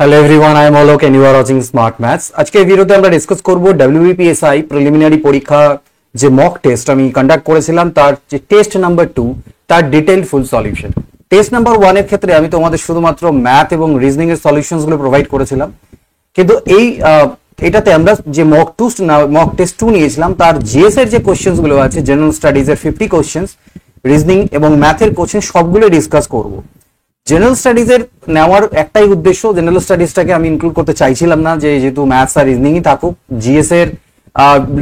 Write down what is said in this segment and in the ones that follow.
Hello everyone, I am Alok and you are watching Smart Maths. আজকে এই ভিডিওতে আমরা ডিসকাস করব WBPSI প্রিলিমিনারি পরীক্ষা যে মক টেস্ট আমি কন্ডাক্ট করেছিলাম তার যে টেস্ট নাম্বার 2 তার ডিটেইলড ফুল সলিউশন। টেস্ট নাম্বার 1 এর ক্ষেত্রে আমি তোমাদের শুধুমাত্র ম্যাথ এবং রিজনিং এর সলিউশনস গুলো প্রোভাইড করেছিলাম, কিন্তু এটাতে আমরা যে মক টেস্ট 2 নিয়েছিলাম তার জিএস এর যে কোশ্চেনস গুলো আছে, জেনারেল স্টাডিজ এর 50 কোশ্চেনস, রিজনিং এবং ম্যাথের কোশ্চেন সবগুলো ডিসকাস করব। জেনারেল স্টাডিজ এর নেওয়ার একটাই উদ্দেশ্য, জেনারেল স্টাডিজটাকে আমি ইনক্লুড করতে চাইছিলাম না, যে যেহেতু ম্যাথস আর রিজনিংই থাকুক, জিএস এর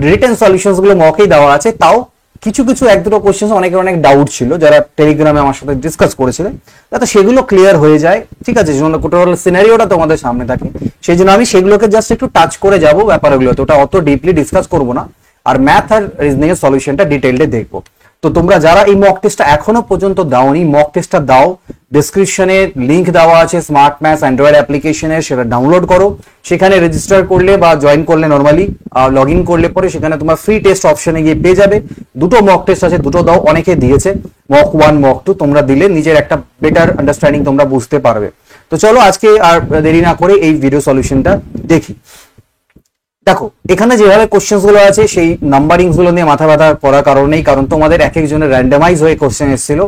রিটেন সলিউশনস গুলো মকেই দেওয়া আছে। তাও কিছু কিছু এক দুটো কোশ্চেন অনেকের অনেক ডাউট ছিল যারা টেলিগ্রামে আমার সাথে ডিসকাস করেছিলেন, যাতে সেগুলো ক্লিয়ার হয়ে যায়। ঠিক আছে, যেন টোটাল সিনারিওটা তোমাদের সামনে থাকে, সেই জন্য আমি সেগুলোকে জাস্ট একটু টাচ করে যাবো ব্যাপারগুলোতে, ওটা অত ডিপলি ডিসকাস করবো না। আর ম্যাথ আর রিজনিং এর সলিউশনটা ডিটেইলডে দেখবো। তো তোমরা যারা এই মক টেস্টটা এখনো পর্যন্ত দাওনি, মক টেস্টটা দাও, ডেসক্রিপশনে লিংক দেওয়া আছে স্মার্ট ম্যাথস অ্যান্ড্রয়েড অ্যাপ্লিকেশনের, সেটা ডাউনলোড করো। সেখানে রেজিস্টার করলে বা জয়েন করলে, নর্মালি লগ ইন করলে পরে সেখানে তোমার ফ্রি টেস্ট অপশনে গিয়ে পেয়ে যাবে। দুটো মক টেস্ট আছে, দুটো দাও, অনেকে দিয়েছে, মক 1 মক 2, তোমরা দিলে নিজের একটা বেটার আন্ডারস্ট্যান্ডিং তোমরা বুঝতে পারবে। তো চলো আজকে আর দেরি না করে এই ভিডিও সলিউশনটা দেখি। দেখো এখানে যেভাবে কোশ্চেন গুলো আছে সেই নাম্বারিং গুলো নিয়ে মাথা ব্যথা করার কারণ নেই, কারণ তোমাদের এক একজনের র্যান্ডমাইজ হয়ে কোশ্চেন এসেছিল।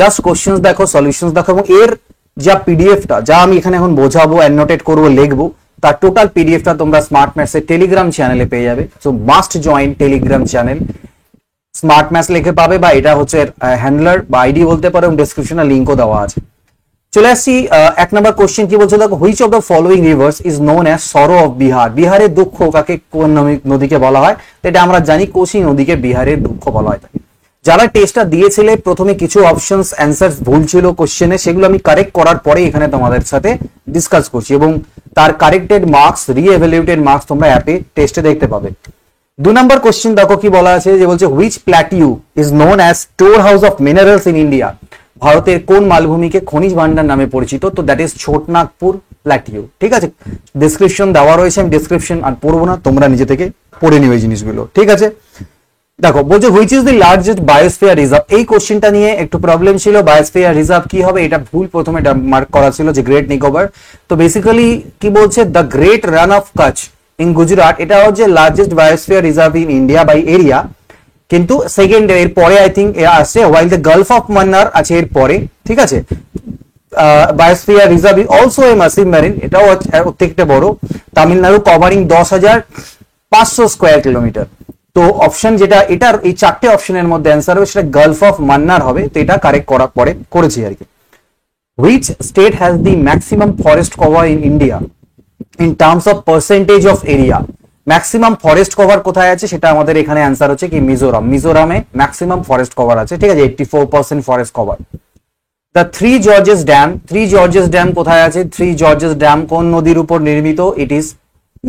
জাস্ট কোশ্চেন দেখো, সলিউশন দেখো, এবং এর যা পিডিএফটা যা আমি এখানে এখন বোঝাবো, অ্যানোটেট করবো, লিখবো, তার টোটাল পিডিএফটা তোমরা স্মার্ট ম্যাথস এর টেলিগ্রাম চ্যানেলে পেয়ে যাবে। So must join Telegram channel, smart maths লিখে পাবে, বা এটা হচ্ছে হ্যান্ডলার বা আইডি বলতে পারো, এবং ডেসক্রিপশনে লিঙ্কও দেওয়া আছে। চলে আসছি এক নম্বর কোশ্চেন কি বলছে দেখো, which of the following rivers is known as sorrow of Bihar. বিহারের দুঃখ কাকে, কোন নদীকে বলা হয়? এটা আমরা জানি কোশি নদীকে বিহারের দুঃখ বলা হয়। যারা টেস্টটা দিয়েছিলে প্রথমে কিছু অপশনস অ্যান্সার ভুল ছিল কোশ্চেনে, সেগুলো আমি কারেক্ট করার পরে এখানে তোমাদের সাথে ডিসকাস করছি, এবং তার কারেক্টেড মার্কস, রি-এভালুয়েটেড মার্কস তোমরা অ্যাপে টেস্টে দেখতে পাবে। 2 নম্বর কোশ্চেন দেখো কি বলা আছে, যে বলছে which plateau is known as store house of minerals in India. ভারতের কোন মালভূমিকে খনিজ ভান্ডার নামে পরিচিত? তো দ্যাট ইজ ছোটনাগপুর প্ল্যাটিউ। ঠিক আছে, ডেসক্রিপশন দেওয়া রয়েছে, আমি ডেসক্রিপশন আর পড়বো না, তোমরা নিজে থেকে পড়ে নিও এই জিনিসগুলো। ঠিক আছে, দেখো বলছে which is the largest biosphere reserve. এই কোশ্চেনটা নিয়ে একটু প্রবলেম ছিল, বায়োস্ফিয়ার রিজার্ভ কি হবে, এটা ভুল প্রথমে মার্ক করা ছিল যে গ্রেট নিকোবর। তো বেসিক্যালি কি বলছে, the Great Rann of Kutch in Gujarat, এটা হচ্ছে largest biosphere reserve in India by area, কিন্তু সেকেন্ড এর পরে আই থিঙ্ক আসছে while the Gulf of Mannar আছে এর পরে। ঠিক আছে, biosphere reserve is also a massive marine, এটাও প্রত্যেকটা বড়, তামিলনাড়ু কভারিং 10,500 স্কোয়ার কিলোমিটার। তো অপশন যেটা এটার এই চারটে অপশনের মধ্যে অ্যান্সার হবে সেটা গালফ অফ মান্নার হবে। তো এটা কারেক্ট করার পরে করেছি আর কি। Which state has the maximum forest cover in India in terms of percentage of area. Maximum forest cover কোথায় আছে, সেটা আমাদের এখানে অ্যান্সার হচ্ছে কি মিজোরাম। মিজোরামে ম্যাক্সিমাম ফরেস্ট কভার আছে। ঠিক আছে, 84% forest cover. The Three Gorges Dam কোথায় আছে? থ্রি জর্জেস ড্যাম কোন নদীর উপর নির্মিত? ইট ইজ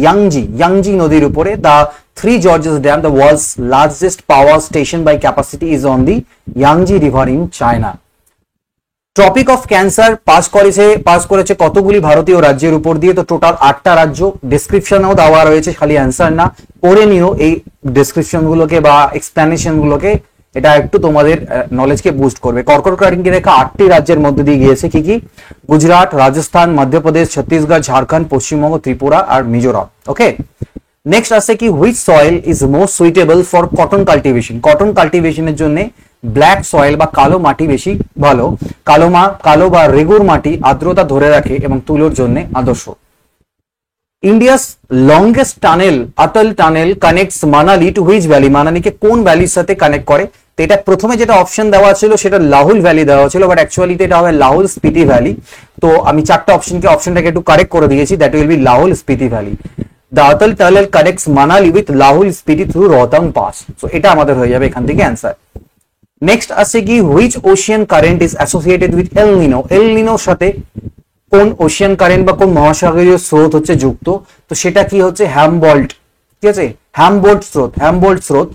ইয়াংজি নদীর উপরে। The Three Gorges Dam, the world's largest power station by capacity, is on the Yangtze river in China. Tropic of Cancer pass করেছে কতগুলি ভারতীয় রাজ্যের উপর দিয়ে? তো টোটাল 8টা রাজ্য। ডেসক্রিপশনেও দেওয়া রয়েছে, খালি অ্যান্সার না, পড়ে নিও এই ডেসক্রিপশন গুলোকে বা এক্সপ্লেনেশন গুলোকে, এটা একটু তোমাদের নলেজকে বুস্ট করবে। কর্কটক্রান্তি রেখা 8টি রাজ্যের মধ্যে দিয়ে গিয়েছে, কি কি? গুজরাট, রাজস্থান, মধ্যপ্রদেশ, ছত্তিশগড়, ঝাড়খণ্ড, পশ্চিমবঙ্গ, ত্রিপুরা আর মিজোরাম। ওকে, নেক্সট আছে কি, which soil is most suitable for cotton cultivation. Cotton কাল্টিভেশনের জন্য ব্ল্যাক সয়েল বা কালো মাটি বেশি ভালো। কালো বা রেগুর মাটি আর্দ্রতা ধরে রাখে এবং তুলোর জন্য আদর্শ। India's longest tunnel, Atal tunnel, connects Manali to which valley. মানালিকে কোন ভ্যালির সাথে কানেক্ট করে? তো এটা প্রথমে যেটা অপশন দেওয়া ছিল সেটা লাহুল ভ্যালি দেওয়া ছিল, বাট অ্যাকচুয়ালি এটা হবে লাহুল স্পিতি ভ্যালি। তো আমি চারটা অপশনটাকে একটু কারেক্ট করে দিয়েছি, that will be Lahaul Spiti valley. The Atal tunnel connects Manali with Lahul Spiti through Rohtang Pass. So এটা আমাদের হয়ে যাবে এখান থেকে অ্যান্সার। নেক্সট আছে কি, which ocean current is associated with El Niño. El নিনোর সাথে কোন ওশিয়ান কারেন্ট বা কোন মহাসাগরীয় স্রোত হচ্ছে যুক্ত? তো সেটা কি হচ্ছে, হ্যামবোল্ট। ঠিক আছে, হ্যামবোল্ট স্রোত।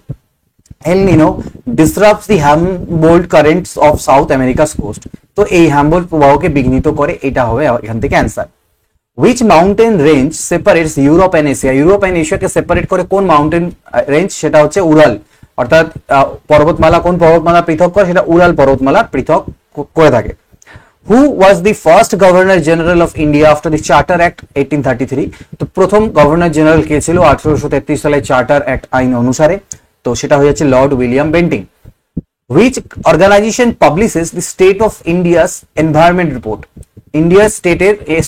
El Niño disrupts the Humboldt currents of South America's coast. তো এই হ্যামবোল্ট প্রবাহকে বিঘ্নিত করে, এটা হবে এখান থেকে answer. Which mountain range separates Europe and Asia. Europe and এশিয়াকে সেপারেট করে কোন মাউন্টেন রেঞ্জ? সেটা হচ্ছে উরাল। অর্থাৎ পর্বতমালা, কোন পর্বতমালা পৃথক করে? সেটা উরাল পর্বতমালা পৃথক করে থাকে। Who was the first governor general of India after the charter act 1833? তো প্রথম গভর্নর জেনারেল কে ছিল 1833 সালে চার্টার অ্যাক্ট আইন অনুসারে? তো সেটা হয়ে যাচ্ছে Lord William Bentinck. Which organization publishes the State of India's Environment Report?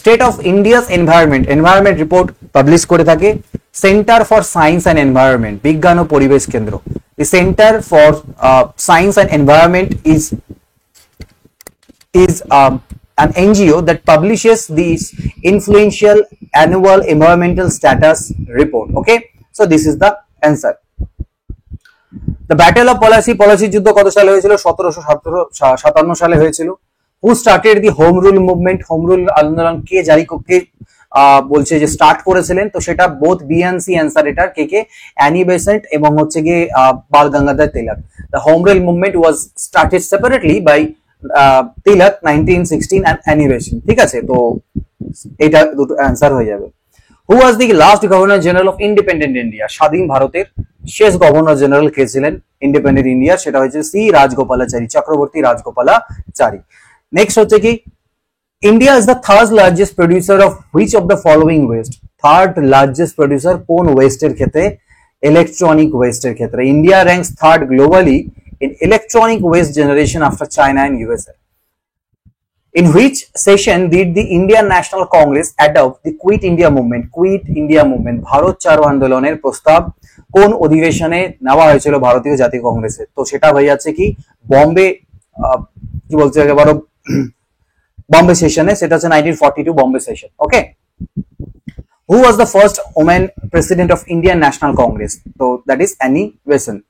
State of India's Environment Report publish করে থাকে centre for science and environment, বিজ্ঞান ও পরিবেশ কেন্দ্র। The Center for Science and Environment is an NGO that publishes this influential annual environmental status report. Okay, so this is the answer. The Battle of Palashi যুদ্ধ কত সালে হয়েছিল? 1757 সালে হয়েছিল। Who started the Home Rule movement? Home rule আন্দোলন কে বলছে যে স্টার্ট করেছিলেন? তো সেটা both B and C answer এটার। কে অ্যানি বেসেন্ট এবং হচ্ছে গিয়ে Bal Gangadhar Tilak. The Home Rule movement was started separately by Tilak 1916 and Annie Besant. ঠিক আছে, তো এটা দুটো অ্যান্সার হয়ে যাবে। Who was the last Governor General of Independent India? স্বাধীন ভারতের শেষ গভর্নর জেনারেল কে ছিলেন ইন্ডিপেন্ডেন্ট ইন্ডিয়া? সেটা হচ্ছে সি রাজগোপালাচারী, চক্রবর্তী রাজগোপালাচারী। নেক্সট হচ্ছে কি India is the third largest producer of which of the following West? Third largest producer কোন ওয়েস্টের ক্ষেত্রে? ইলেকট্রনিক ওয়েস্টের ক্ষেত্রে। India ranks third globally in electronic waste generation after China and USA. In which session did the Indian National Congress adopt the Quit India movement? Quit India movement, Bharat ছাড়ো আন্দোলনের প্রস্তাব কোন অধিবেশনে নেওয়া হয়েছিল ভারতীয় জাতীয় কংগ্রেসে? তো সেটা হয়ে যাচ্ছে কি বম্বে, কি বলছে একেবারে বম্বে সেশনে, সেটা হচ্ছে 1942 Bombay session. Okay, who was the first woman president of Indian National Congress? তো that is Annie Besant.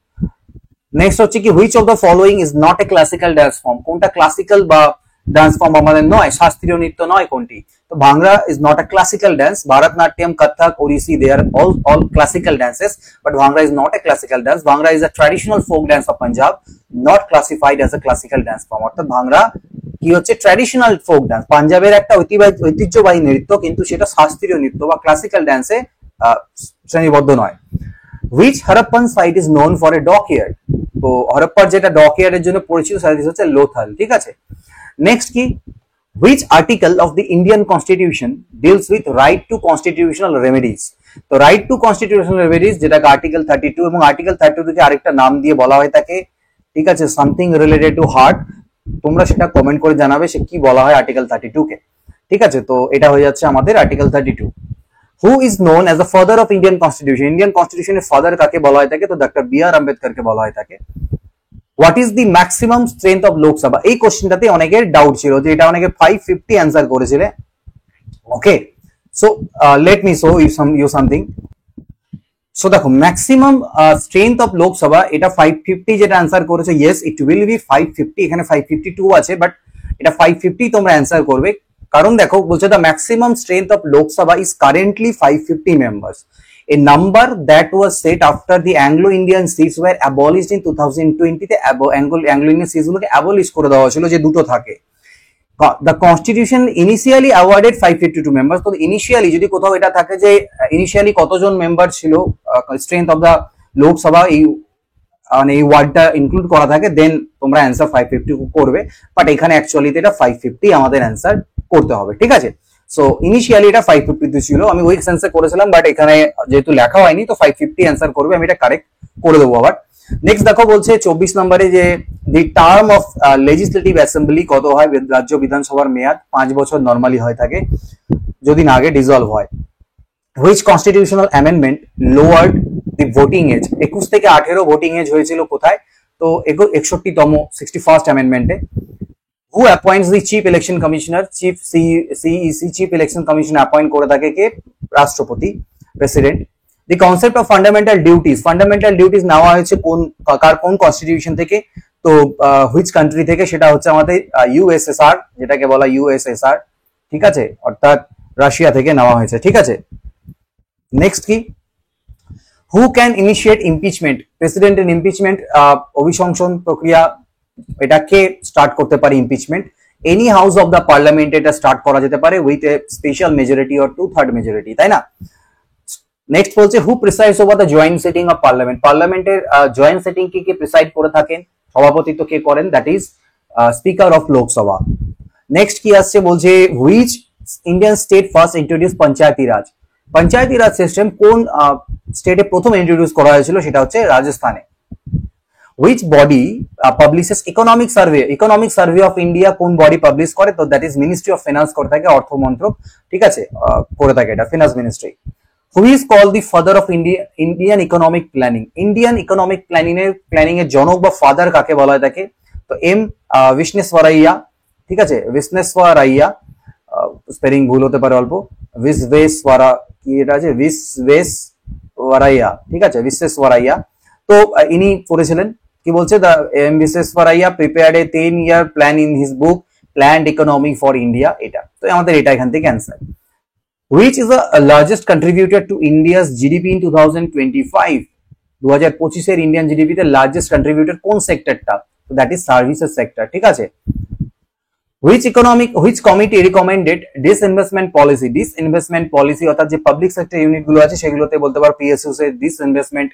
Next হচ্ছে কি which of the following is not a classical dance form? কোনটা ক্লাসিক্যাল বা ডান্স ফর্ম আমাদের নয়, শাস্ত্রীয় নৃত্য নয়, কোনটি? তো bhangra is not a classical dance. Bharatanatyam, Kathak, Odissi, they are all classical dances, but Bhangra is not a classical dance. Bhangra is a traditional folk dance of Punjab, not classified as a classical dance form. অর্থাৎ ভাংরা কি হচ্ছে traditional folk dance, পাঞ্জাবের একটা ঐতিহ্যবাহী নৃত্য, কিন্তু সেটা শাস্ত্রীয় নৃত্য বা ক্লাসিক্যাল ডান্সে শ্রেণীবদ্ধ নয়। Which Harappan site is known for a dockyard? তো হরপ্পার যেটা ডকইয়ার্ড এর জন্য পরিচিত সেটা হচ্ছে লোথাল। ঠিক আছে, নেক্সট কি which article of the Indian Constitution deals with right to constitutional remedies? তো রাইট টু কনস্টিটিউশনাল রেমেডিজ যেটাকে আর্টিকেল 32, এবং আর্টিকেল 32 কে আরেকটা নাম দিয়ে বলা হয় থাকে, ঠিক আছে, সামথিং রিলেটেড টু হার্ট। তোমরা সেটা কমেন্ট করে জানাবে সে কি বলা হয় আর্টিকেল 32 কে। ঠিক আছে, তো এটা হয়ে যাচ্ছে আমাদের article 32। Who is known as the father of Indian Constitution? Indian কনস্টিটিউশনের ফাদার কাকে বলা হয় থাকে? তো ডক্টর বি আর আম্বেদকরকে বলা হয় থাকে। What is the maximum strength of Lok Sabha? এই কোশ্চেনটাতে অনেকের ডাউট ছিল যে এটা অনেকে 550 অ্যান্সার করেছিলে। Okay, so let me show you something. So দেখো ম্যাক্সিমাম স্ট্রেংথ অফ লোকসভা এটা 550 যেটা অ্যান্সার করেছে, ইয়েস ইট উইল বি 550। এখানে 552 আছে, বাট এটা 550 তোমরা অ্যান্সার করবে, কারণ দেখো বলছে the maximum strength of Lok Sabha is currently 550 members, a number that was set after the Anglo-Indian seats were abolished in 2020 তে Anglo-Indian seats গুলোকে abolish করে দেওয়া হয়েছিল যে দুটো থাকে। The constitution initially awarded 552 members। তো ইনিশিয়ালি যদি কোথাও এটা থাকে যে ইনিশিয়ালি কতজন মেম্বার ছিল স্ট্রেংথ অফ দা লোকসভা, এই মানে এই ওয়ার্ডটা ইনক্লুড করা থাকে, দেন তোমরা অ্যান্সার 550 করবে, বাট এখানে অ্যাকচুয়ালিতে এটা 550 আমাদের অ্যান্সার করতে হবে। ঠিক আছে, সো ইনিশিয়ালি এটা 550 ছিল, আমি উইক সেন্সে করেছিলাম, বাট এখানে যেহেতু লেখা হয়নি তো 550 অ্যান্সার করবে, আমি এটা কারেক্ট করে দেবো আবার। নেক্সট দেখো বলছে 24 নম্বরে যে the term of legislative assembly কত হয়? রাজ্য বিধানসভার মেয়াদ 5 বছর নর্মালি হয়ে থাকে, যদি না আগে ডিসলভ হয়। Which constitutional amendment lowered the voting age? 21 থেকে 18 ভোটিং এজ হয়েছিল কোথায়? তো 61তম 61st অ্যামেন্ডমেন্টে। Who appoints the chief election commissioner? Chief election commissioner appoint করে থাকে কে? রাষ্ট্রপতি, president. The concept of fundamental duties নেওয়া হয়েছে কোন কনস্টিটিউশন থেকে? তো হুইচ কান্ট্রি থেকে? সেটা হচ্ছে আমাদের ইউএসএসআর, যেটাকে বলা ইউএসএসআর। ঠিক আছে, অর্থাৎ রাশিয়া থেকে নেওয়া হয়েছে। ঠিক আছে, নেক্সট কি হু ক্যান ইনিশিয়েট ইমপিচমেন্ট? প্রেসিডেন্টের ইমপিচমেন্ট অভিশংসন প্রক্রিয়া এটা কে স্টার্ট করতে পারে? Impeachment any house of the parliament এটা স্টার্ট করা যেতে পারে with a special majority or 2/3 majority, তাই না? নেক্সট বলছে who presides over the joint sitting of parliament? পার্লামেন্টের জয়েন্ট সিটিং কে প্রিসাইড করে থাকেন? সভাপতিত্ব কে করেন? That is speaker of Lok Sabha. Next কি আসছে বলছে which Indian state first introduce Panchayati Raj system কোন স্টেটে প্রথম ইন্ট্রোডিউস করা হয়েছিল, সেটা হচ্ছে রাজস্থানে। Which body publishes economic survey of India, কোন বডি পাবলিশ করে, তো that is ministry of finance করে থাকে, অর্থ মন্ত্রক, ঠিক আছে, করে থাকে এটা finance ministry. Who is called the father of Indian economic planning এর জনক বা ফাদার কাকে বলা হয় থাকে, তো এম বিশ্বেশ্বরাইয়া, ঠিক আছে, বিশ্বেশ্বরাইয়া, স্পেলিং ভুল হতে পারে অল্প, বিশ্বেশ্বরা কি এটা আছে, বিশ্বেশ্বরাইয়া, ঠিক আছে, বিশ্বেশ্বরাইয়া। তো ইনি করেছিলেন, কি বলছে, দ্য এম বিশ্বেশ্বরাইয়া prepared a 10-year plan in his book planned economy for India, এটা তো আমাদের এটা এখান থেকে answer. Which is the largest contributor to India's GDP in 2025? 2025 এর ইন্ডিয়ান জিডিপি তে লার্জেস্ট কন্ট্রিবিউটর কোন সেক্টরটা, তো দ্যাট ইজ সার্ভিসেস সেক্টর, ঠিক আছে। which committee recommended disinvestment policy অর্থাৎ যে পাবলিক সেক্টর ইউনিট গুলো আছে সেগুলোতে বলতে পারো পিএসইউস এর ডিসইনভেস্টমেন্ট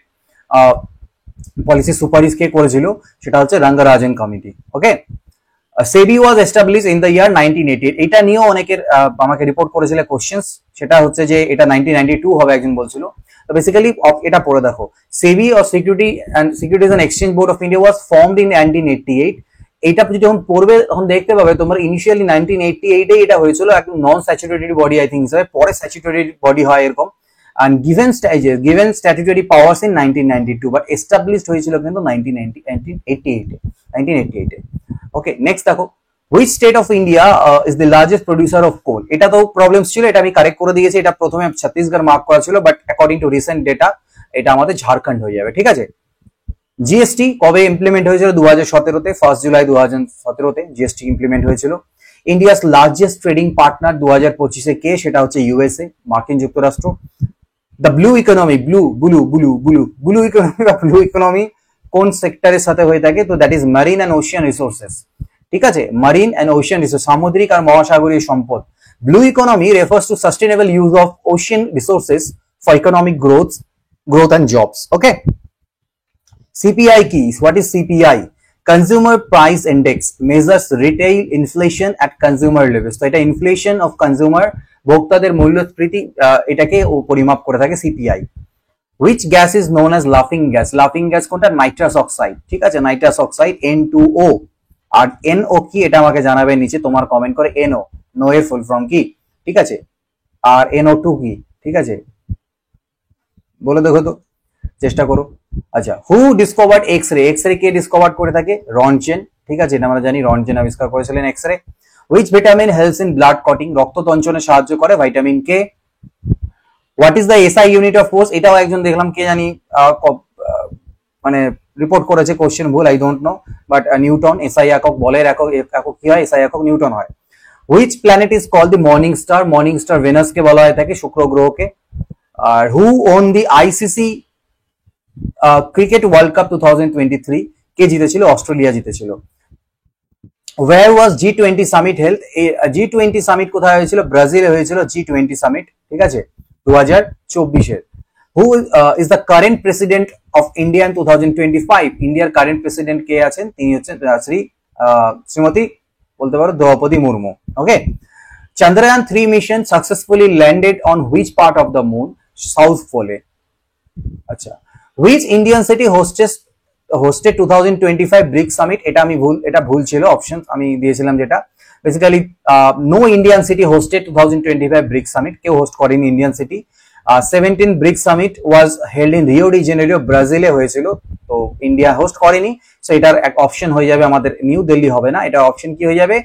পলিসি সুপারিশ কে করেছিল, সেটা হচ্ছে Rangarajan committee. Okay, SEBI was establish in the year 1988, এটা নিয়েও অনেকের আমাকে রিপোর্ট করেছিল কোশ্চেন্স, সেটা হচ্ছে যে এটা 1992 হবে একজন বলছিল। তো বেসিক্যালি এটা পড়ে দেখো, SEBI or securities and exchange board of India was formed in 1988। এইটা যখন পড়বে তখন দেখতে পাবে তোমার ইনিশিয়ালি 1988 এটা হয়েছিল একদম নন স্ট্যাচুটরি বডি আই থিংক হিসেবে, পরে স্ট্যাচুটরি বডি হয় এরকম, and given statutory powers in 1992 but established হয়েছিল কিন্তু 1988 ওকে। নেক্সট দেখো, which state of India is the largest producer of coal? এটা তো প্রবলেমস ছিল, এটা আমি কারেক্ট করে দিয়েছি, এটা প্রথমে ছত্তিশগড় মার্ক করা ছিল but according to recent data এটা আমাদের ঝাড়খণ্ড হয়ে যাবে, ঠিক আছে। জিএসটি কবে ইমপ্লিমেন্ট হয়েছিল, 2017-তে, 1 জুলাই 2017-তে জিএসটি ইমপ্লিমেন্ট হয়েছিল। ইন্ডিয়াস লার্জেস্ট ট্রেডিং পার্টনার 2025-এ কে, সেটা হচ্ছে ইউএসএ, মার্কিন যুক্তরাষ্ট্র। দ্য ব্লু ইকোনমি কোন সেক্টরের সাথে হয়ে থাকে, তো that is marine and ocean resources, ঠিক আছে, মারিন অ্যান্ড ওশিয়ান রিসোর্স, সামুদ্রিক আর মহাসাগরীয় সম্পদ। Blue economy refers to sustainable use of Ocean resources for economic growth and jobs. Okay, CPI কি, what is CPI? Consumer Price Index measures retail inflation at consumer levels, তো এটা inflation of consumer, ভোক্তাদের মূল্যস্ফীতি, এটাকে পরিমাপ করে থাকে CPI. Which gas is known as laughing gas? লাফিং গ্যাস কোনটা, নাইট্রাস অক্সাইড, ঠিক আছে, নাইট্রাস অক্সাইড N2O। আর NO কি এটা আমাকে জানাবে নিচে তোমার কমেন্ট করে, NO এর ফুল ফর্ম কি, ঠিক আছে, আর NO2 কি, ঠিক আছে, বলে দেখো তো, চেষ্টা করো। আচ্ছা, হু ডিসকভার্ড এক্স-রে? এক্স-রে কে ডিসকভার করে থাকে, রনচেন, ঠিক আছে, এটা আমরা জানি, রনচেন আবিষ্কার করেছিলেন X-ray. Which vitamin helps in blood clotting? রক্ত তঞ্চনে সাহায্য করে vitamin K. What is the SI unit of force? এটাও একজন দেখলাম কে জানি মানে রিপোর্ট করেছে, কোশ্চেন ভুল, I don't know, but Newton. SI একক, বলের একক কি হয়, এসআই একক নিউটন হয়। Which planet is called the morning star? Morning star Venus কে বলা হয় থাকে, শুক্র গ্রহকে। আর who won the ICC cricket world cup 2023? কে জিতেছিল, অস্ট্রেলিয়া জিতেছিল। Where was G20 summit held? G20 summit কোথায় হয়েছিল, ব্রাজিলে হয়েছিল G20 summit, ঠিক আছে, 2024-এর। Who is the current president of India in 2025? ইন্ডিয়ার কারেন্ট প্রেসিডেন্ট কে আছেন, তিনি হচ্ছেন শ্রীমতী বলতে পারো দ্রৌপদী মুর্মু। ওকে, Chandrayaan 3 mission successfully landed on which part of the moon? South Pole। আচ্ছা, which Indian city hosted 2025 BRICS summit? এটা ভুল ছিল, অপশন আমি দিয়েছিলাম যেটা, basically no Indian city hosted 2025 BRICS summit, কেউ হোস্ট করেনি Indian city. 17 BRICS summit was held in Rio de Janeiro, ব্রাজিলে হয়েছিল, তো ইন্ডিয়া হোস্ট করেনি, সো এটার এক অপশন হয়ে যাবে আমাদের নিউ দিল্লি হবে না, এটা অপশন কি হয়ে যাবে,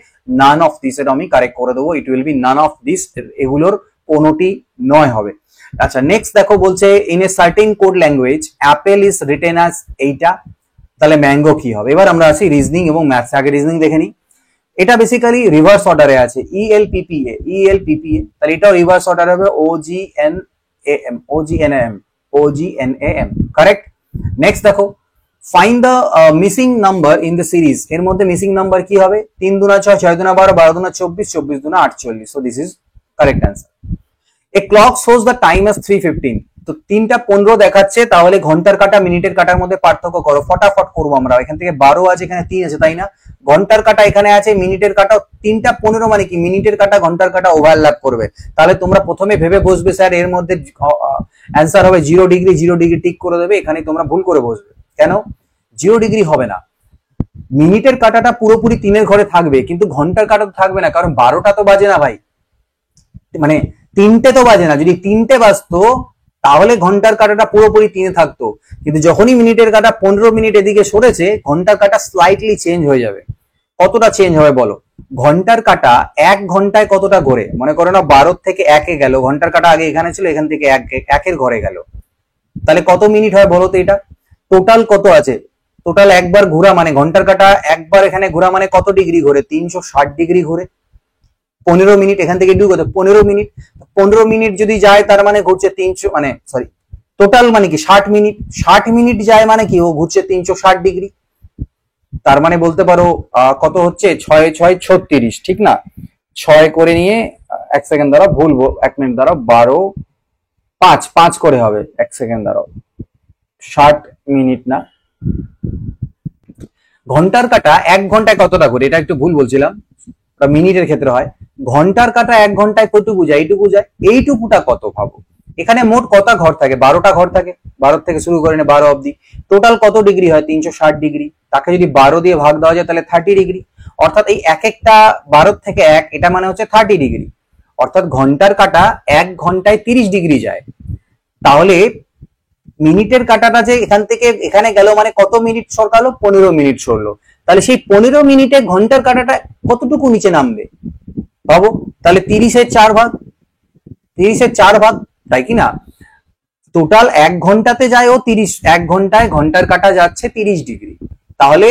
নান অফ দিস। এটা আমি কারেক্ট করে দেবো, it will be none of this, এগুলোর কোনোটি নয় হবে। আচ্ছা, নেক্সট দেখো বলছে in a certain code language Apple is written as এইটা, তাহলে ম্যাঙ্গো কি হবে। এবার আমরা আসি রিজনিং এবং ম্যাথস, আগে রিজনিং দেখে নিই। এটা বেসিক্যালি রিভার্স অর্ডারে আছে, ELPPA, তাহলে এটাও রিভার্স অর্ডার হবে, OGNAM, কারেক্ট। নেক্সট দেখো, find the missing number in the series, এর মধ্যে মিসিং নাম্বার কি হবে, 3 দুনা 6, 6 দুনা 12, 12 দুনা 24, 24 দুনা 48, so this is correct answer. A clock shows the time as 3:15. তো 3:15 দেখাচ্ছে, তাহলে ঘন্টার কাটা মিনিটের কাটার মধ্যে পার্থক্য করো, ফটাফট করবো আমরা। এখান থেকে 12 আছে, এখানে 3 আছে, তাই না? ঘন্টার কাটা এখানে আছে, মিনিটের কাটা 3:15 মানে কি মিনিটের কাটা ঘন্টার কাটা ওভারল্যাপ করবে। তাহলে তোমরা প্রথমে ভেবে বসবে স্যার এর মধ্যে অ্যান্সার হবে 0 ডিগ্রি, 0 ডিগ্রি টিক করে দেবে, এখানে তোমরা ভুল করে বসবে। কেন 0 ডিগ্রি হবে না? মিনিটের কাটাটা পুরোপুরি 3-এর ঘরে থাকবে, কিন্তু ঘন্টার কাটা তো থাকবে না, কারণ 12টা তো বাজে না ভাই, মানে 3টে তো বাজে না। যদি 3টে বাজতো তাহলে ঘন্টার কাটাটা পুরোপুরি 3-এ থাকতো, কিন্তু যখনই মিনিটের কাটা 15 মিনিট এদিকে সরেছে, ঘন্টার কাটা স্লাইটলি চেঞ্জ হয়ে যাবে। কতটা চেঞ্জ হবে বলো? ঘন্টার কাটা 1 ঘন্টায় কতটা ঘোরে? মনে করো না 12 থেকে 1-এ গেল, ঘন্টার কাটা আগে এখানে ছিল, এখান থেকে 1-এর ঘরে গেল, তাহলে কত মিনিট হয় বলো তো? এটা টোটাল কত আছে? টোটাল একবার ঘোরা মানে ঘন্টার কাটা একবার এখানে ঘোরা মানে কত ডিগ্রি ঘোরে? 360 ডিগ্রি ঘোরে। 15 মিনিট এখান থেকে ডিউ কত? 15 মিনিট। 15 মিনিট যদি যায় তার মানে ঘুরছে 300, মানে সরি টোটাল মানে কি 60 মিনিট। 60 মিনিট যায় মানে কি ও ঘুরছে 360 ডিগ্রি। তার মানে বলতে পারো কত হচ্ছে? 6 6 36, ঠিক না? 6 করে নিয়ে 1 সেকেন্ড দাঁড়াও, ভুলবো 1 মিনিট দাঁড়াও, 12 5 5 করে হবে, 1 সেকেন্ড দাঁড়াও, 60 মিনিট না, ঘন্টার কাটা 1 ঘন্টায় কতটা ঘুরে? এটা একটু ভুল বলছিলাম, মিনিটের ক্ষেত্রে হয়। ঘন্টার কাটা 1 ঘন্টায় কতটুকু যায়? এইটুকু যায়। এইটুকুটা কত ভাবো? এখানে মোট কত ঘর থাকে? 12টা ঘর থাকে, 12 থেকে শুরু করে 12 অবধি। টোটাল কত ডিগ্রি হয়? 360 ডিগ্রি। তাকে যদি 12 দিয়ে ভাগ দেওয়া যায় তাহলে 30 ডিগ্রি। অর্থাৎ এই এক একটা 12 থেকে 1, এটা মানে হচ্ছে 30 ডিগ্রি। অর্থাৎ ঘন্টার কাটা 1 ঘন্টায় 30 ডিগ্রি যায়। তাহলে মিনিটের কাটাটা যে এখান থেকে এখানে গেল মানে কত মিনিট সরকালো? 15 মিনিট সরলো। তাহলে সেই 15 মিনিটে ঘন্টার কাটাটা কতটুকু নিচে নামবে ভাবো? তাহলে 30-এর 4 ভাগ, 30-এর 4 ভাগ, তাই কি না? টোটাল 1 ঘন্টাতে যায় ও 30, 1 ঘন্টায় ঘন্টার কাটা যাচ্ছে 30 ডিগ্রি। তাহলে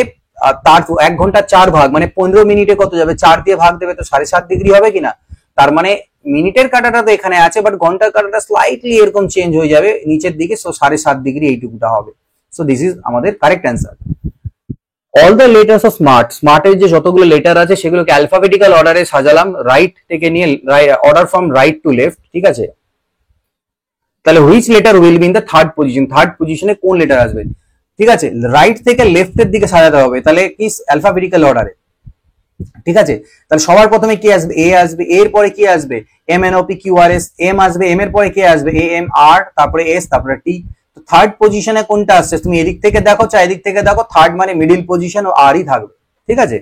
তার 1 ঘন্টা 4 ভাগ মানে 15 মিনিটে কত যাবে? 4 দিয়ে ভাগ দেবে তো 7.5 ডিগ্রি হবে কিনা? তার মানে মিনিটের কাটাটা তো এখানে আছে, বাট ঘন্টার কাটাটা স্লাইটলি এরকম চেঞ্জ হয়ে যাবে নিচের দিকে, সো 7.5 ডিগ্রি এইটুকুটা হবে। সো দিস ইজ আমাদের correct answer. All the letters of স্মার্টের যে যতগুলো লেটার আছে সেগুলোকে অ্যালফাবেটিক্যাল অর্ডারে সাজালাম, রাইট থেকে নিয়ে order from right to left, ঠিক আছে? তাহলে which letter will be in the third position? Third পজিশনে কোন লেটার আসবে? ঠিক আছে, রাইট থেকে লেফটের দিকে সাজাতে হবে, তাহলে কি অ্যালফাবেটিক্যাল অর্ডারে, ঠিক আছে? তাহলে সবার প্রথমে কি আসবে? এ আসবে, এর পরে কি আসবে? M N O P Q R S, M আসবে, এম এর পরে কে আসবে? এ এম আর, তারপরে এস, তারপরে টি। তো থার্ড পজিশনে কোনটা আসছে? তুমি এদিক থেকে দেখো চাই এদিক থেকে দেখো, থার্ড মানে মিডিল পজিশন ও আরই থাকবে, ঠিক আছে?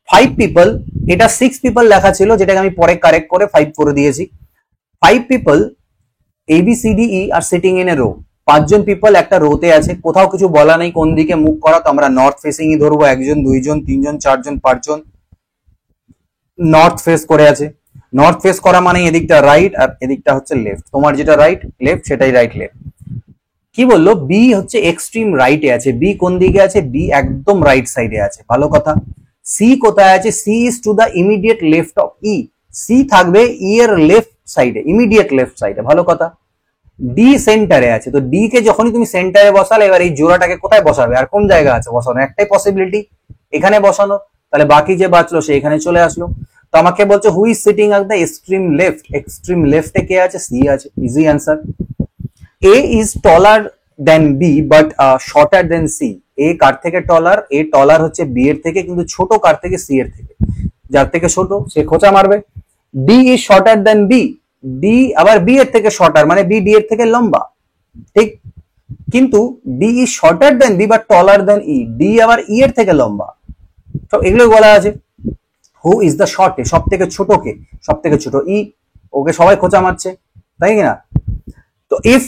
5 পিপল, এটা 6 পিপল লেখা ছিল, যেটাকে আমি পরে কারেক্ট করে 5 করে দিয়েছি। 5 people A B C D E are sitting in a row. 5 জন পিপল একটা রোতে আছে, কোথাও কিছু বলা নেই কোন দিকে মুখ করা, তো আমরা নর্থ ফেসিং ই ধরবো। 1 জন 2 জন 3 জন 4 জন 5 জন নর্থ ফেস করে আছে। নর্থ ফেস করা মানে এদিকটা রাইট আর এদিকটা হচ্ছে লেফট। তোমার যেটা রাইট লেফট সেটাই রাইট লেফট। কি বললো? বি হচ্ছে এক্সট্রিম রাইটে আছে। বি কোন দিকে আছে? বি একদম রাইট সাইডে আছে, ভালো কথা। সি কোথায় আছে? C is to the immediate left of E. C থাকবে ই এর লেফট সাইডে, ইমিডিয়েট লেফট সাইডে, ভালো কথা। ডি সেন্টারে আছে, তো ডি কে যখনই তুমি সেন্টারে বসালে, এবার এই জোড়াটাকে কোথায় বসাবে? আর কোন জায়গা আছে বসানো? একটাই পসিবিলিটি, এখানে বসানো। তাহলে বাকি যে বাঁচলো সে এখানে চলে আসলো। তো আমাকে বলছে who is sitting at the extreme left. Extreme লেফটে কে আছে? সি আছে, easy answer. A is taller than B but shorter than C. A কার থেকে টলার? এ টলার হচ্ছে বি এর থেকে, কিন্তু ছোট কার থেকে? সি এর থেকে। যার থেকে ছোট সে খোঁচা মারবে। D is shorter than B. D আবার বি এর থেকে শর্টার, মানে বি ডি এর থেকে লম্বা, ঠিক? কিন্তু D is shorter than B but taller than E. D আবার ই এর থেকে লম্বা। তো এগুলো বলা আছে। Who is the short? সব থেকে ছোট কে? সব থেকে ছোট ই। ওকে সবাই খোঁচা মারছে, তাই কিনা? তো ইফ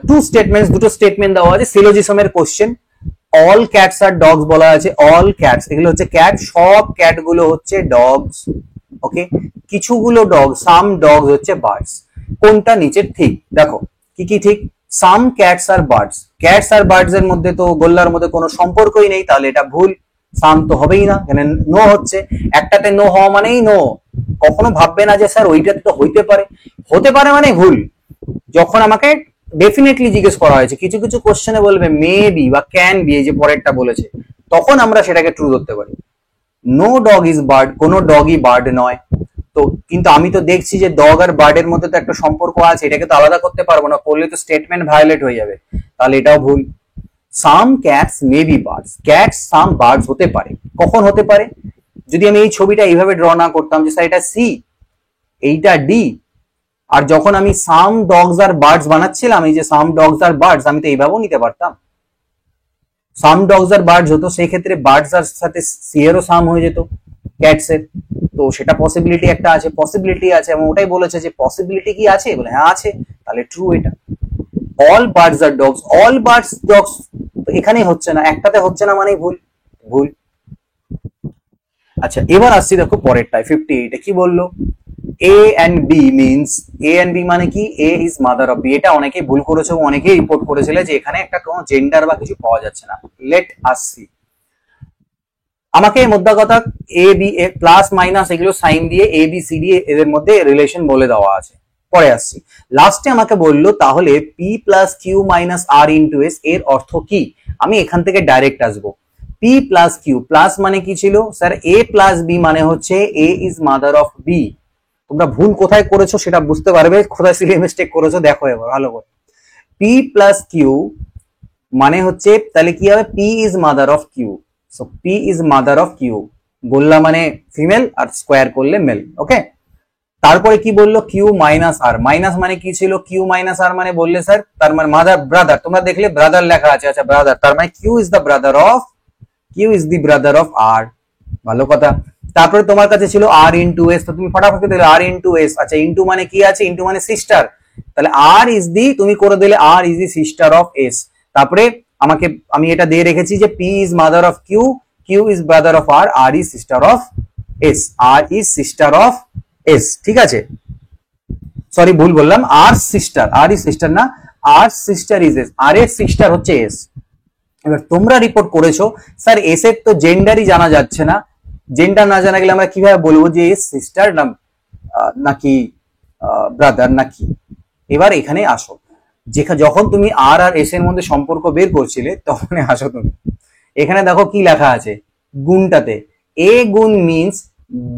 টু স্টেটমেন্টস, দুটো স্টেটমেন্ট দেওয়া আছে, সিলোজিজমের কোশ্চেন। অল ক্যাটস আর ডগস বলা আছে। অল ক্যাটস এগুলো হচ্ছে ক্যাট, সব ক্যাট গুলো হচ্ছে ডগস, ওকে। কিছুগুলো ডগ, সাম ডগস হচ্ছে বার্ডস। কোনটা নিচের ঠিক? দেখো কি কি ঠিক। সাম ক্যাটস আর বার্ডস, ক্যাটস আর বার্ডস এর মধ্যে তো গোল্লার মধ্যে কোনো সম্পর্কই নেই, তাহলে এটা ভুল। সাম তো হবেই না, এখানে নো হচ্ছে। একটাতে নো হওয়া মানেই নো। কখনো ভাববে না যে স্যার ওইটাতে তো হইতে পারে, হতে পারে মানে ভুল। যখন আমাকে ডেফিনেটলি জিজ্ঞেস করা হয়েছে, কিছু কিছু কোশ্চেনে বলবে মে বি বা ক্যান বি, এই যে পরেরটা বলেছে, তখন আমরা সেটাকে ট্রু ধরতে পারি। নো ডগ ইজ বার্ড, কোনো ডগই বার্ড নয়। তো কিন্তু আমি তো দেখছি যে ডগ আর বার্ড এর মধ্যে তো একটা সম্পর্ক আছে, এটাকে তো আলাদা করতে পারবো না, করলে তো স্টেটমেন্ট ভায়োলেট হয়ে যাবে, তাহলে এটাও ভুল। Some cats may be birds, cats some birds হতে পারে, কখন হতে পারে? যদি আমি এই ছবিটা এইভাবে ড্র না করতাম যে স্যার এটা সি, এইটা ডি, আর যখন আমি সাম ডগস আর বার্ডস বানাচ্ছিলাম, এই যে সাম ডগস আর বার্ডস, আমি তো এইভাবেও নিতে পারতাম, সাম ডগস আর বার্ডস হতো, সেই ক্ষেত্রে বার্ডস আর সাথে সি এরও সাম হয়ে যেত ক্যাটস এর, তো সেটা পসিবিলিটি একটা আছে, পসিবিলিটি আছে, এবং ওটাই বলেছে যে পসিবিলিটি কি আছে, বলে হ্যাঁ আছে, তাহলে ট্রু এটা। অল বার্ডস আর ডগস, অল বার্ডস ডগস এখানে হচ্ছে না, একটাতে হচ্ছে না মানেই ভুল, ভুল। আচ্ছা এবার আসছি দেখো পরেরটায় 58 কি বললো, A and B means, A and B মানে কি, A is mother of B, এটা অনেকেই ভুল করেছে, অনেকেই রিপোর্ট করেছিল যে এখানে একটা কোনো জেন্ডার বা কিছু পাওয়া যাচ্ছে না। লেট আস সি, আমাকে মোদ্দা কথা A B A plus minus এগুলো সাইন দিয়ে এ বি সি ডি এদের মধ্যে রিলেশন বলে দেওয়া আছে, পরে আসছি। লাস্টে আমাকে বললো তাহলে পি প্লাস কিউ মাইনাস আর ইন্টু এস এর অর্থ কি, আমি এখান থেকে ডাইরেক্ট আসবো। পি প্লাস কিউ, প্লাস মানে কি ছিল স্যার, এ প্লাস বি মানে হচ্ছে এ ইজ মাদার অফ বি। তোমরা ভুল কোথায় করেছো সেটা বুঝতে পারবে, কোথায় সিলি মিস্টেক করেছো দেখো এবার ভালো করে। পি প্লাস কিউ মানে হচ্ছে তাহলে কি হবে, P is mother of Q, so P is mother of Q, বললাম মানে ফিমেল আর স্কোয়ার করলে মেল, ওকে। তারপরে কি বললো, কিউ মাইনাস আর, মাইনাস মানে কি ছিল, কিউ মাইনাস আর মানে বললে স্যার তার মানে মাদার ব্রাদার, তোমরা দেখলে ব্রাদার লেখা আছে, আচ্ছা ব্রাদার, তার মানে Q is the brother of, Q is the brother of R, ভালো কথা। তারপরে তোমার কাছে ছিল আর ইন্টু এস, তো তুমি ফটাফট দিলে আর ইন্টু এস, আচ্ছা ইন্টু মানে কি আছে, ইন্টু মানে সিস্টার, তাহলে আর ইজ দি, তুমি করে দিলে R is the sister of S. তারপরে আমাকে আমি এটা দিয়ে রেখেছি যে P is mother of Q, Q is brother of R, R is sister of S, R is sister of S, ঠিক আছে, সরি ভুল বললাম, R sister, R is sister না, R sister is S, R এর sister হচ্ছে S. এবার তোমরা report করেছো স্যার এস এর তো জেন্ডারই জানা যাচ্ছে না, জেন্ডার না জানা গেলে আমরা কিভাবে বলবো যে এস সিস্টার না নাকি ব্রাদার নাকি। এবার এখানে আসো, যখন তুমি আর আর এস এর মধ্যে সম্পর্ক বের করছিলে তখন আসো তুমি, এখানে দেখো কি লেখা আছে গুণটাতে, এ গুণ means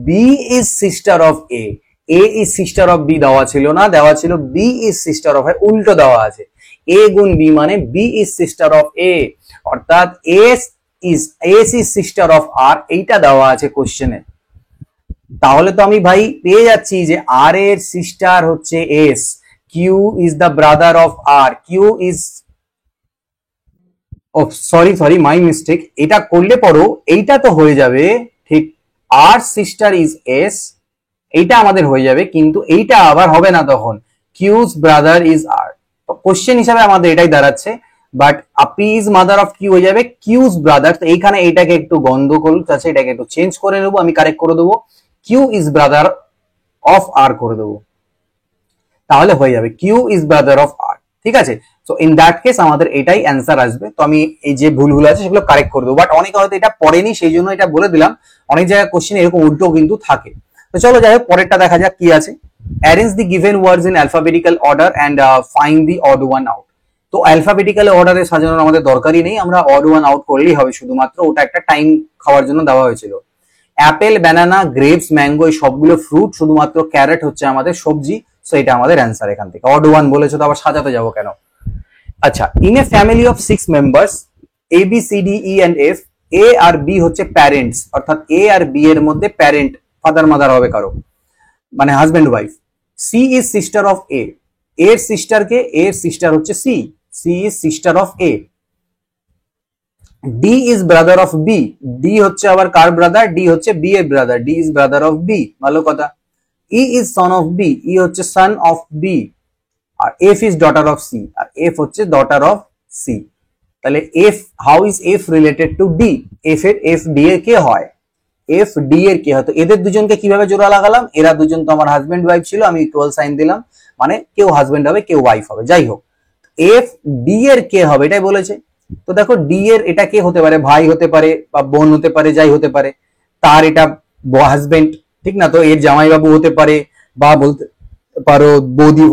B is sister of A, A is sister of B দেওয়া ছিল না, দেওয়া ছিল B is sister of A, উল্টো দেওয়া আছে, এ গুণ বি মানে B is sister of A, অর্থাৎ S is sister of R, এইটা দেওয়া আছে কোশ্চেনে। তাহলে তো আমি ভাই পেয়ে যাচ্ছি যে আর এর সিস্টার হচ্ছে S, Q is the brother of R, Q is, oh sorry my mistake, এটা করলে পরও এইটা তো হয়ে যাবে ঠিক, আর সিস্টার ইজ এস, এইটা আমাদের হয়ে যাবে, কিন্তু এইটা আবার হবে না তখন, Q's brother is R, question হিসাবে আমাদের এটাই দাঁড়াচ্ছে, but P is mother of Q হয়ে যাবে কিউজ ব্রাদার, তো এইখানে এইটাকে একটু গন্ডগোল আছে, এটাকে একটু চেঞ্জ করে নেবো, আমি কারেক্ট করে দেবো, কিউ ইজ ব্রাদার অফ আর করে দেবো, তাহলে হয়ে যাবে কিউ ইজ ব্রাদার অফ আর, ঠিক আছে। সো ইন দ্যাট কেস আমাদের এটাই অ্যান্সার আসবে, তো আমি এই যে ভুলগুলো আছে সেগুলো কারেক্ট করে দেবো, বাট অনেকে হয়তো এটা পড়েনি সেই জন্য এটা বলে দিলাম, অনেক জায়গায় কোশ্চেন এরকম উল্টো কিন্তু থাকে। তো চলো যাই হোক পরেরটা দেখা যাক কি আছে, arrange the given words in alphabetical order and find the odd one out. তো অ্যালফাবেটিক্যাল অর্ডারে সাজানোর আমাদের দরকারই নেই, আমরা অড ওয়ান আউট করলেই হবে, শুধুমাত্র ওটা একটা টাইম খাওয়ার জন্য দেওয়া হয়েছিল। অ্যাপেল, ব্যানানা, গ্রেপস, ম্যাঙ্গো এই সবগুলো ফ্রুট, শুধুমাত্র ক্যারেট হচ্ছে আমাদের সবজি, সো এটা আমাদের অ্যান্সার এখান থেকে। অড ওয়ান বলেছো তো আবার সাজাতে যাবো কেন। আচ্ছা, in a family of 6 members A B C D E and F, A আর বি হচ্ছে প্যারেন্টস, অর্থাৎ এ আর বি এর মধ্যে প্যারেন্ট ফাদার মাদার হবে কারো, মানে husband wife. C is sister of A, এর সিস্টার কে, এর সিস্টার হচ্ছে C, C is sister of A. D is brother of B, D হচ্ছে আবার কার ব্রাদার, ডি হচ্ছে বি এর brother, D is brother of B, ভালো কথা। E is son of B, E হচ্ছে সন অফ বি, আর F is daughter of C, আর এফ হচ্ছে ডটার অফ সি। তাহলে F, how is F related to D, F D এর কে হয়, F D এর কে হয়, তো এদের দুজনকে কিভাবে জোড়া লাগালাম, এরা দুজন তো আমার হাজবেন্ড ওয়াইফ ছিল, আমি ইকুয়াল সাইন দিলাম, মানে কেউ হাজবেন্ড হবে কেউ ওয়াইফ হবে, যাই হোক এফ ডি এর কে হবে এটাই বলেছে। তো দেখো ডি এর এটা কে হতে পারে, ভাই হতে পারে বা বোন হতে পারে, যাই হতে পারে, তার এটা হাজবেন্ড, ঠিক না, তো এর জামাইবাবু হতে পারে, বা বলতে পারো বৌদি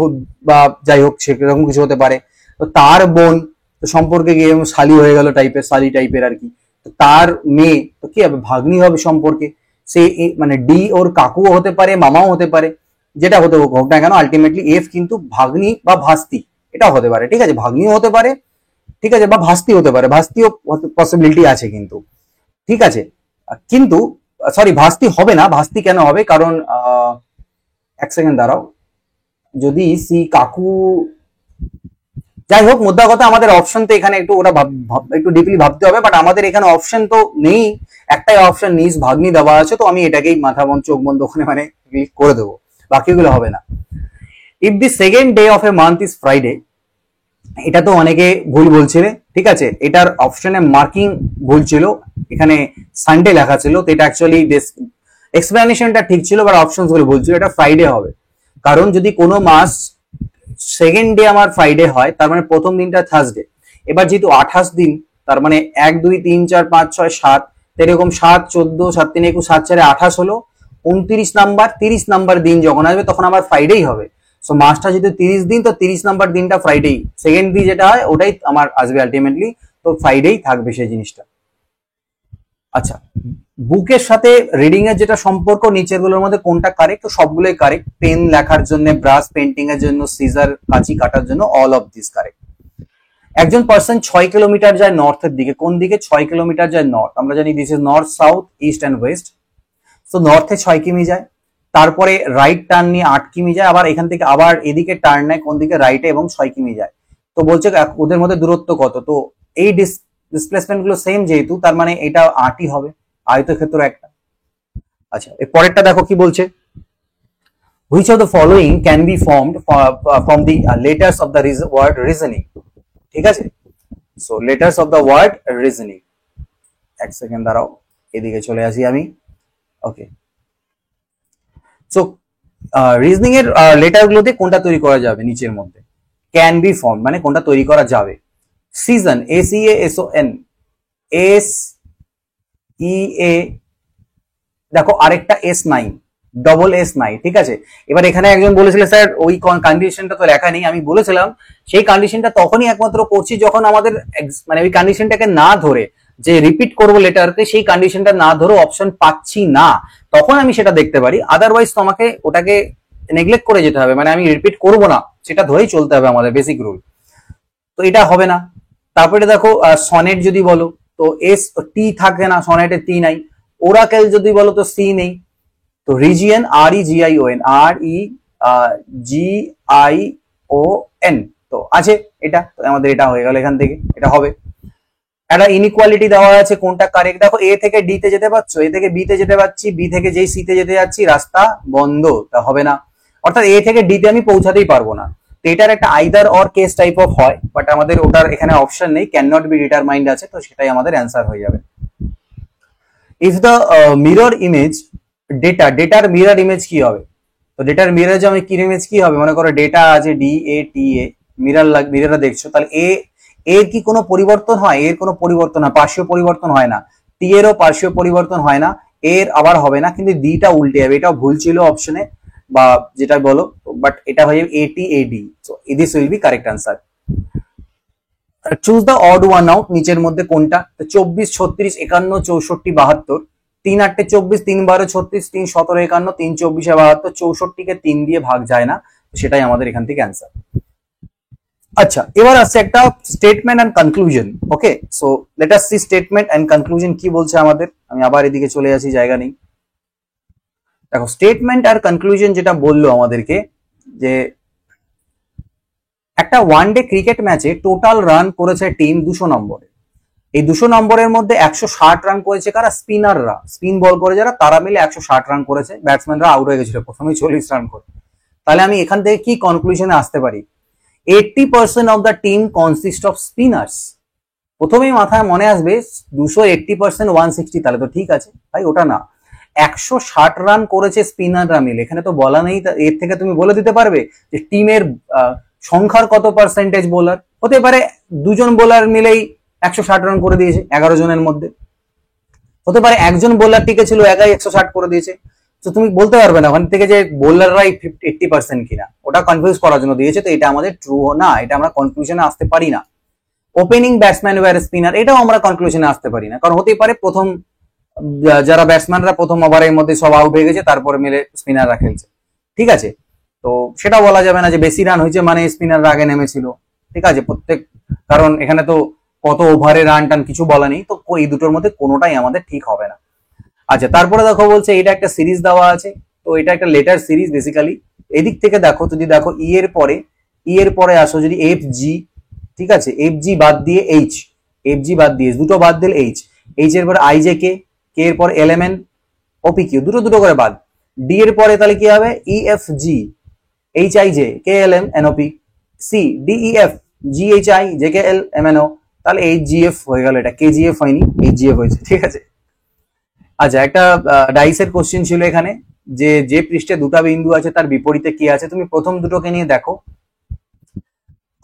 বা যাই হোক সেরকম কিছু হতে পারে। তো তার বোন, তো সম্পর্কে গিয়ে শালি হয়ে গেল টাইপের, শালি টাইপের আর কি, তো তার মেয়ে তো কি হবে, ভাগ্নি হবে সম্পর্কে। সে মানে ডি ওর কাকুও হতে পারে, মামাও হতে পারে, যেটা হতে হোক না কেন আলটিমেটলি এফ কিন্তু ভাগ্নি বা ভাস্তি এটাও হতে পারে, ঠিক আছে, ভাগ্নিও হতে পারে, ঠিক আছে, বা ভাস্তি হতে পারে, ভাস্তিও পসিবিলিটি আছে কিন্তু, ঠিক আছে। কিন্তু সরি ভাস্তি হবে না, ভাস্তি কেন হবে, কারণ এক সেকেন্ড দাঁড়াও, যদি সি কাকু, যাই হোক মোদ্দা কথা আমাদের অপশন তো এখানে একটু ওরা একটু ডিপলি ভাবতে হবে, বাট আমাদের এখানে অপশন তো নেই, একটাই অপশন নিজ ভাগ্নি দেওয়া আছে, তো আমি এটাকেই মাথা বন্ধ চোখ বন্ধ ওখানে মানে ক্লিক করে দেবো, বাকিগুলো হবে না। If the second day of a month is Friday, এটা তো অনেকে ভুল বলছিলে, ঠিক আছে, এটার অপশনে মার্কিং ভুল ছিল, এখানে সানডে লেখা ছিল, তো এটা অ্যাকচুয়ালি এক্সপ্লেনেশনটা ঠিক ছিল, বাট অপশন গুলো ভুল ছিল, এটা ফ্রাইডে হবে। কারণ যদি কোনো মাস সেকেন্ড ডে আমার ফ্রাইডে হয়, তার মানে প্রথম দিনটা থার্সডে, এবার যেহেতু 28 দিন, তার মানে 1 2 3 4 5 6 7, এরকম 7 14 7 3 21 7 4 28 হলো, 29 নাম্বার 30 নাম্বার দিন যখন আসবে তখন আমার ফ্রাইডেই হবে। সো মাসটা যেহেতু 30 দিন, তো 30 নাম্বার দিনটা ফ্রাইডেই, সেকেন্ড দিন যেটা হয় ওটাই আমার আসবে আলটিমেটলি, তো ফ্রাইডেই থাকবে সেই জিনিসটা। আচ্ছা, বুকের সাথে রিডিং এর যেটা সম্পর্ক, নিচের গুলোর মধ্যে কোনটা কারেক্ট, তো সবগুলোই কারেক্ট। পেন লেখার জন্য, ব্রাশ পেন্টিং এর জন্য, সিজার কাঁচি কাটার জন্য, অল অফ দিস কারেক্ট। একজন পার্সন 6 কিলোমিটার যায় নর্থের দিকে, কোন দিকে 6 কিলোমিটার যায় নর্থ, আমরা জানি this is north south east and west, তো নর্থে 6 কিমি যায়, তারপরে রাইট টার্ন নিয়ে 8 কিমি যায়, আবার এখান থেকে আবার এদিকে টার্ন নেয় কোন দিকে, রাইটে, এবং 6 কিমি যায়। তো বলছে ওদের মধ্যে দূরত্ব কত, তো এই ডিসপ্লেসমেন্ট গুলো সেম যেহেতু, তার মানে এটা 8ই হবে, আয়তক্ষেত্র একটা। আচ্ছা, এর পরেরটা দেখো কি বলছে, which of the following can be formed from the letters of the word reasoning, ঠিক আছে, so letters of the word reasoning, এক সেকেন্ড দাঁড়াও এদিকে চলে আসি আমি, ওকে। সো রিজনিং এর লেটার গুলোতে কোনটা তৈরি করা যাবে নিচের মধ্যে, ক্যান বি ফর্ম মানে কোনটা তৈরি করা যাবে, সিজন SEASON, SEA, দেখো আরেকটা S9, ডবল S9, ঠিক আছে। এবার এখানে একজন বলেছিল স্যার ওই কন্ডিশনটা তো লেখা নেই, আমি বলেছিলাম সেই কন্ডিশনটা তখনই একমাত্র করছি যখন আমাদের মানে ওই কন্ডিশনটাকে না ধরে, যে রিপিট করবো লেটারকে, সেই কন্ডিশনটা না ধরে অপশন পাচ্ছি না, তখন আমি সেটা দেখতে পারি, আদারওয়াইজ তোমাকে ওটাকে নেগলেক্ট করে যেতে হবে, মানে আমি রিপিট করবো না, সেটা ধরেই চলতে হবে আমাদের বেসিক রুল, তো এটা হবে না। তারপরে দেখো সনেট যদি বলো তো টি থাকে না, সনেটে টি নাই, ওরাকেল যদি বলো তো সি নেই, তো রিজিয়ন REGION, REGION, তো আছে এটা, তো আমাদের এটা হয়ে গেল, এখান থেকে এটা হবে। একটা ইনইকুয়ালিটি দেওয়া আছে, কোনটা কারেক্ট, দেখো এ থেকে ডি তে যেতে পারছো, এ থেকে বি তে যেতে পারছি, বি থেকে যেই সি তে যেতে যাচ্ছি রাস্তা বন্ধ, তা হবে না, অর্থাৎ এ থেকে ডি তে আমি পৌঁছাতেই পারবো না, তো এটার একটা either or case type of হয়, বাট আমাদের ওটার এখানে অপশন নেই, ক্যান নট বি ডিটারমাইন্ড আছে, তো সেটাই আমাদের অ্যান্সার হয়ে যাবে। ইফ দ্য মিরর ইমেজ ডেটার মিরর ইমেজ কি হবে, তো ডেটার মিরর যে আমি কি ইমেজ কি হবে, মনে করো ডেটা আছে DATA, মিরর দেখছো, তাহলে এর কি কোনো পরিবর্তন হয়, এর কোনো পরিবর্তন হয়, পার্শ্বীয় পরিবর্তন হয় না, টি এরও পার্শ্বীয় পরিবর্তন হয় না, এর আবার হবে না, কিন্তু ডিটা উল্টে যাবে, এটাও ভুল ছিল অপশনে বা যেটা বলো, বাট এটা হয়ে যাবে ATAD, so this will be correct answer. Choose the odd one out, নিচের মধ্যে কোনটা, 24 36 51 64 72, 3 8 24 3 12 36 3 17 51 3 24 72, 64 কে 3 দিয়ে ভাগ যায় না, সেটাই আমাদের এখান থেকে অ্যান্সার। আচ্ছা, এবার আসছে একটা statement and conclusion, okay, so let us see statement and conclusion কি বলছে আমাদের, আমি আবার এদিকে চলে আসি, জায়গা নেই। দেখো স্টেটমেন্ট আর কনক্লুশন যেটা বললো আমাদেরকে, যে একটা ওয়ান ডে ক্রিকেট ম্যাচে টোটাল রান করেছে টিম 200 নম্বরে, এই 200 নম্বরের মধ্যে 160 রান করেছে কারা, স্পিনাররা, স্পিন বল করে যারা, তারা মিলে 160 রান করেছে, ব্যাটসম্যানরা আউট হয়ে গেছিল প্রথমেই 40 রান করে, তাহলে আমি এখান থেকে কি কনক্লুশনে আসতে পারি, 80% of the team consist of spinners, প্রথমেই মাথায় মনে আসবে 280% 160, তাহলে তো ঠিক আছে ভাই, ওটা না, 160 রান করেছে স্পিনাররা মিলে, এখানে তো বলা নেই, এর থেকে তুমি বলে দিতে পারবে যে টিমের সংখ্যার কত পার্সেন্টেজ বোলার হতে পারে, দুজন বোলার মিলেই 160 রান করে দিয়েছে 11 জনের মধ্যে, হতে পারে একজন বোলার টিকে ছিল একাই 160 করে দিয়েছে, তো তুমি বলতে পারবে না ওখান থেকে যে বোলাররাই 80% কিনা, ওটা কনফিউজ করার জন্য দিয়েছে, তো এটা আমাদের ট্রু না, এটা আমরা কনক্লুশনে আসতে পারি না। ওপেনিং ব্যাটসম্যান ওয়ার স্পিনার, এটাও আমরা কনক্লুশনে আসতে পারি না, কারণ হতেই পারে প্রথম যারা ব্যাটসম্যানরা প্রথম ওভারের মধ্যে সব আউট হয়ে গেছে, তারপরে মিলে স্পিনাররা খেলছে, ঠিক আছে। তো সেটা বলা যাবে না যে বেশি রান হয়েছে মানে স্পিনাররা আগে নেমেছিল, ঠিক আছে। প্রত্যেক, কারণ এখানে তো কত ওভারে রান টান কিছু বলা নেই, তো এই দুটোর মধ্যে কোনোটাই আমাদের ঠিক হবে না। আচ্ছা, তারপরে দেখো বলছে এটা একটা সিরিজ দেওয়া আছে, তো এটা একটা লেটার সিরিজ বেসিক্যালি। এদিক থেকে দেখো, যদি দেখো ই এর পরে আসো যদি এফ জি, ঠিক আছে, এফ জি বাদ দিয়ে এইচ, এফ জি বাদ দিয়ে দুটো বাদ দিলে এইচ, এইচ এর পরে আই জে কে, কে এর পরে এল এম এন, ওপি কিউ দুটো দুটো করে বাদ, ডি এর পরে তাহলে কি হবে E F G, H I J, K L M N O P, C D E F, G H I, J K L M N O, তাহলে এইচ জি এফ হয়ে গেল, এটা কে জি এফ হয়নি, H G F হয়েছে, ঠিক আছে। আচ্ছা, একটা ডাইসের কোশ্চেন ছিল এখানে, যে যে পৃষ্ঠে দুটো বিন্দু আছে তার বিপরীতে কি আছে। তুমি প্রথম দুটোকে নিয়ে দেখো,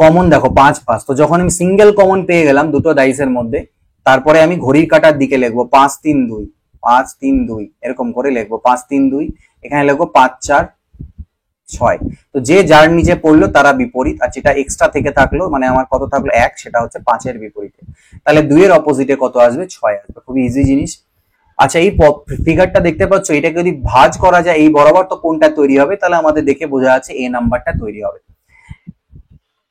কমন দেখো 5 5, তো যখন আমি সিঙ্গেল কমন পেয়ে গেলাম দুটো ডাইসের মধ্যে, তারপরে আমি ঘড়ির কাঁটার দিকে লিখবো 5 3 2, 5 3 2 এরকম করে লিখবো, 5 3 2, এখানে লিখবো 5 4 6। তো যে যার নিচে পড়লো তারা বিপরীত, আর যেটা এক্সট্রা থেকে থাকলো মানে আমার কত থাকলো 1, সেটা হচ্ছে 5 এর বিপরীতে, তাহলে 2 এর অপোজিটে কত আসবে 6 আসবে, খুবই ইজি জিনিস। আচ্ছা, এই ফিগারটা দেখতে পাচ্ছ, এটাকে যদি ভাঁজ করা যায় এই বরাবর, তো কোনটা তৈরি হবে, তাহলে আমাদের দেখে বোঝা যাচ্ছে এ নাম্বারটা তৈরি হবে।